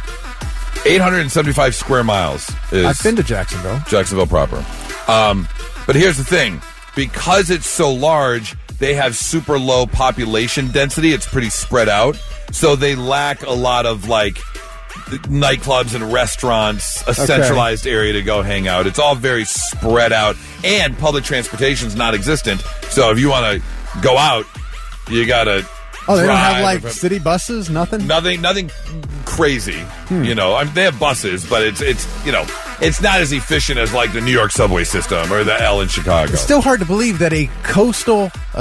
875 square miles is... I've been to Jacksonville. Jacksonville proper. But here's the thing. Because it's so large, they have super low population density. It's pretty spread out. So they lack a lot of, like, nightclubs and restaurants, a centralized area to go hang out. It's all very spread out. And public transportation's non-existent. So if you want to go out, you got to... Oh, they don't have, like, city buses? Nothing crazy. You know, I mean, they have buses, but it's it's not as efficient as, like, the New York subway system or the L in Chicago. It's still hard to believe that a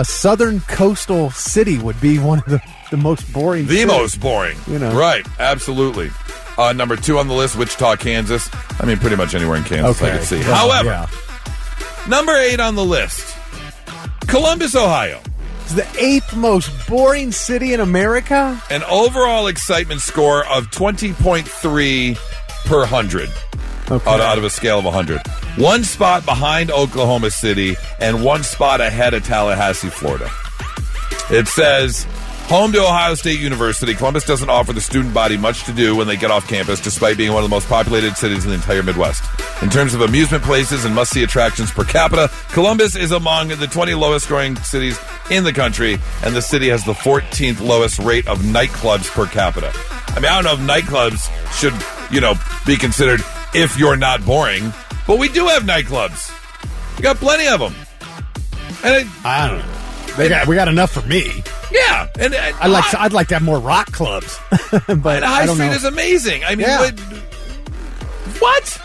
southern coastal city would be one of the most boring cities. Most boring. You know. Right, absolutely. Number 2 on the list, Wichita, Kansas. I mean, pretty much anywhere in Kansas I could see. However, number 8 on the list, Columbus, Ohio. It's the 8th most boring city in America. An overall excitement score of 20.3 per 100 out of a scale of 100. 1 spot behind Oklahoma City and 1 spot ahead of Tallahassee, Florida. It says, home to Ohio State University, Columbus doesn't offer the student body much to do when they get off campus, despite being one of the most populated cities in the entire Midwest. In terms of amusement places and must-see attractions per capita, Columbus is among the 20 lowest-scoring cities in the country, and the city has the 14th lowest rate of nightclubs per capita. I mean, I don't know if nightclubs should, be considered if you're not boring, but we do have nightclubs. We got plenty of them. And I don't know. We got enough for me. Yeah, and I'd like to have more rock clubs, but High I don't Street know. is amazing. I mean, what?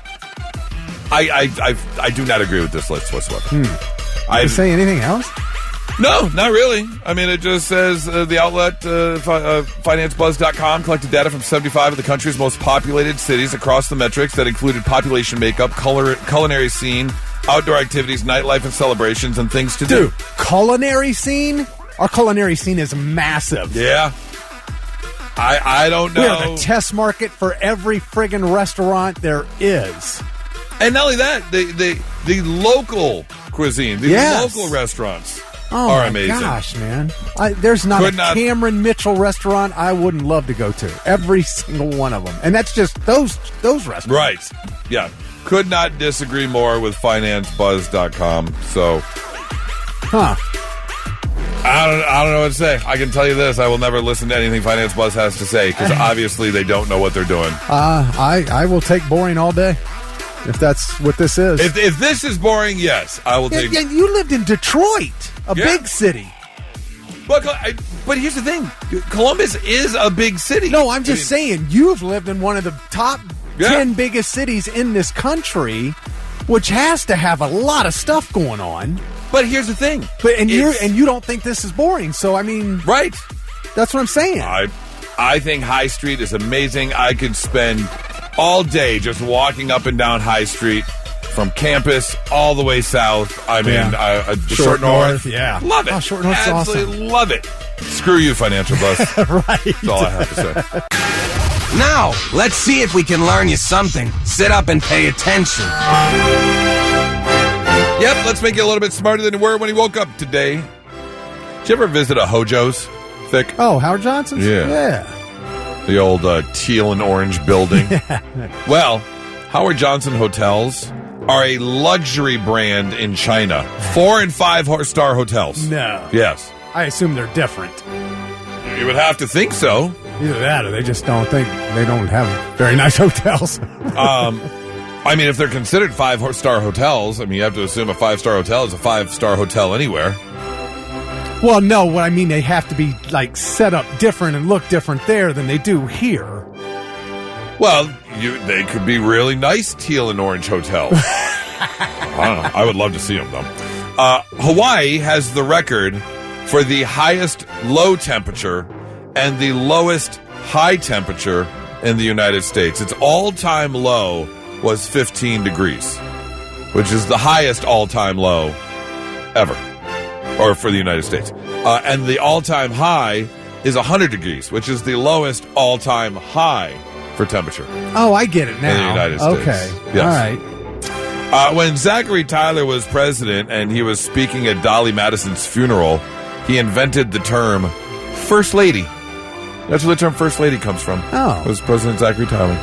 I do not agree with this list whatsoever. Did you say anything else? No, not really. I mean, it just says the outlet, financebuzz.com, collected data from 75 of the country's most populated cities across the metrics that included population makeup, culinary scene, outdoor activities, nightlife and celebrations, and things to do. Dude, culinary scene? Our culinary scene is massive. Yeah. I don't know. We are the test market for every friggin' restaurant there is. And not only that, the local cuisine, the local restaurants are amazing. Oh, my gosh, man. There's not Cameron Mitchell restaurant I wouldn't love to go to. Every single one of them. And that's just those restaurants. Right. Yeah. Could not disagree more with financebuzz.com. So, I don't know what to say. I can tell you this. I will never listen to anything Finance Buzz has to say because obviously they don't know what they're doing. I will take boring all day. If that's what this is. If this is boring, yes, I will take... And you lived in Detroit, a big city. But here's the thing. Columbus is a big city. No, I'm just saying, you've lived in one of the top 10 biggest cities in this country, which has to have a lot of stuff going on. But here's the thing. And you don't think this is boring, so I mean... Right. That's what I'm saying. I think High Street is amazing. I could spend all day just walking up and down High Street from campus all the way south. I mean, Short North. Yeah. Love it. Oh, Short North's Absolutely awesome. love it. Screw you, Financial Buzz. Right. That's all I have to say. Now, let's see if we can learn you something. Sit up and pay attention. Yep, let's make you a little bit smarter than you were when you woke up today. Did you ever visit a Hojo's, Thick? Oh, Howard Johnson's? Yeah. The old teal and orange building. Well, Howard Johnson hotels are a luxury brand in China. 4- and 5-star hotels. No. Yes. I assume they're different. You would have to think so. Either that or they just don't think they don't have very nice hotels. I mean, if they're considered 5-star hotels, I mean, you have to assume a 5-star hotel is a 5-star hotel anywhere. Well, no, what I mean, they have to be, like, set up different and look different there than they do here. Well, they could be really nice teal and orange hotels. I don't know. I would love to see them, though. Hawaii has the record for the highest low temperature and the lowest high temperature in the United States. Its all-time low was 15 degrees, which is the highest all-time low ever. Or for the United States. And the all-time high is 100 degrees, which is the lowest all-time high for temperature. Oh, I get it now. In the United States. Okay. Yes. All right. When Zachary Tyler was president and he was speaking at Dolly Madison's funeral, he invented the term First Lady. That's where the term First Lady comes from. Oh. It was President Zachary Tyler.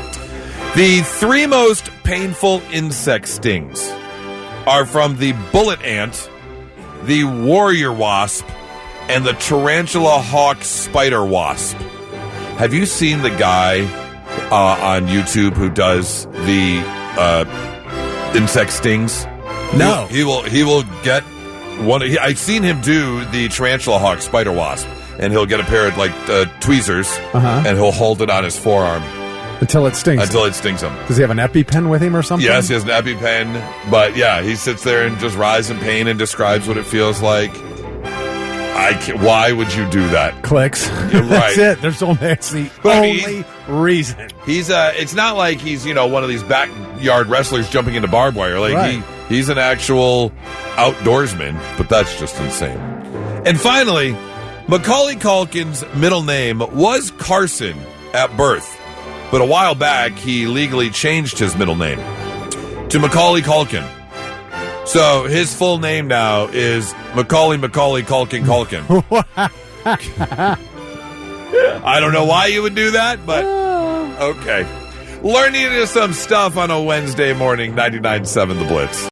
The 3 most painful insect stings are from the bullet ant, the warrior wasp, and the tarantula hawk spider wasp. Have you seen the guy on YouTube who does the insect stings? No. He will get one. I've seen him do the tarantula hawk spider wasp, and he'll get a pair of tweezers, and he'll hold it on his forearm. Until it stings. Until it stings him. Does he have an EpiPen with him or something? Yes, he has an EpiPen. But yeah, he sits there and just writhes in pain and describes what it feels like. Why would you do that? Clicks. You're right. That's it. That's the only reason. He's it's not like he's one of these backyard wrestlers jumping into barbed wire. Like he's an actual outdoorsman. But that's just insane. And finally, Macaulay Culkin's middle name was Carson at birth. But a while back, he legally changed his middle name to Macaulay Culkin. So his full name now is Macaulay Culkin. I don't know why you would do that, but okay. Learning some stuff on a Wednesday morning, 99.7 The Blitz.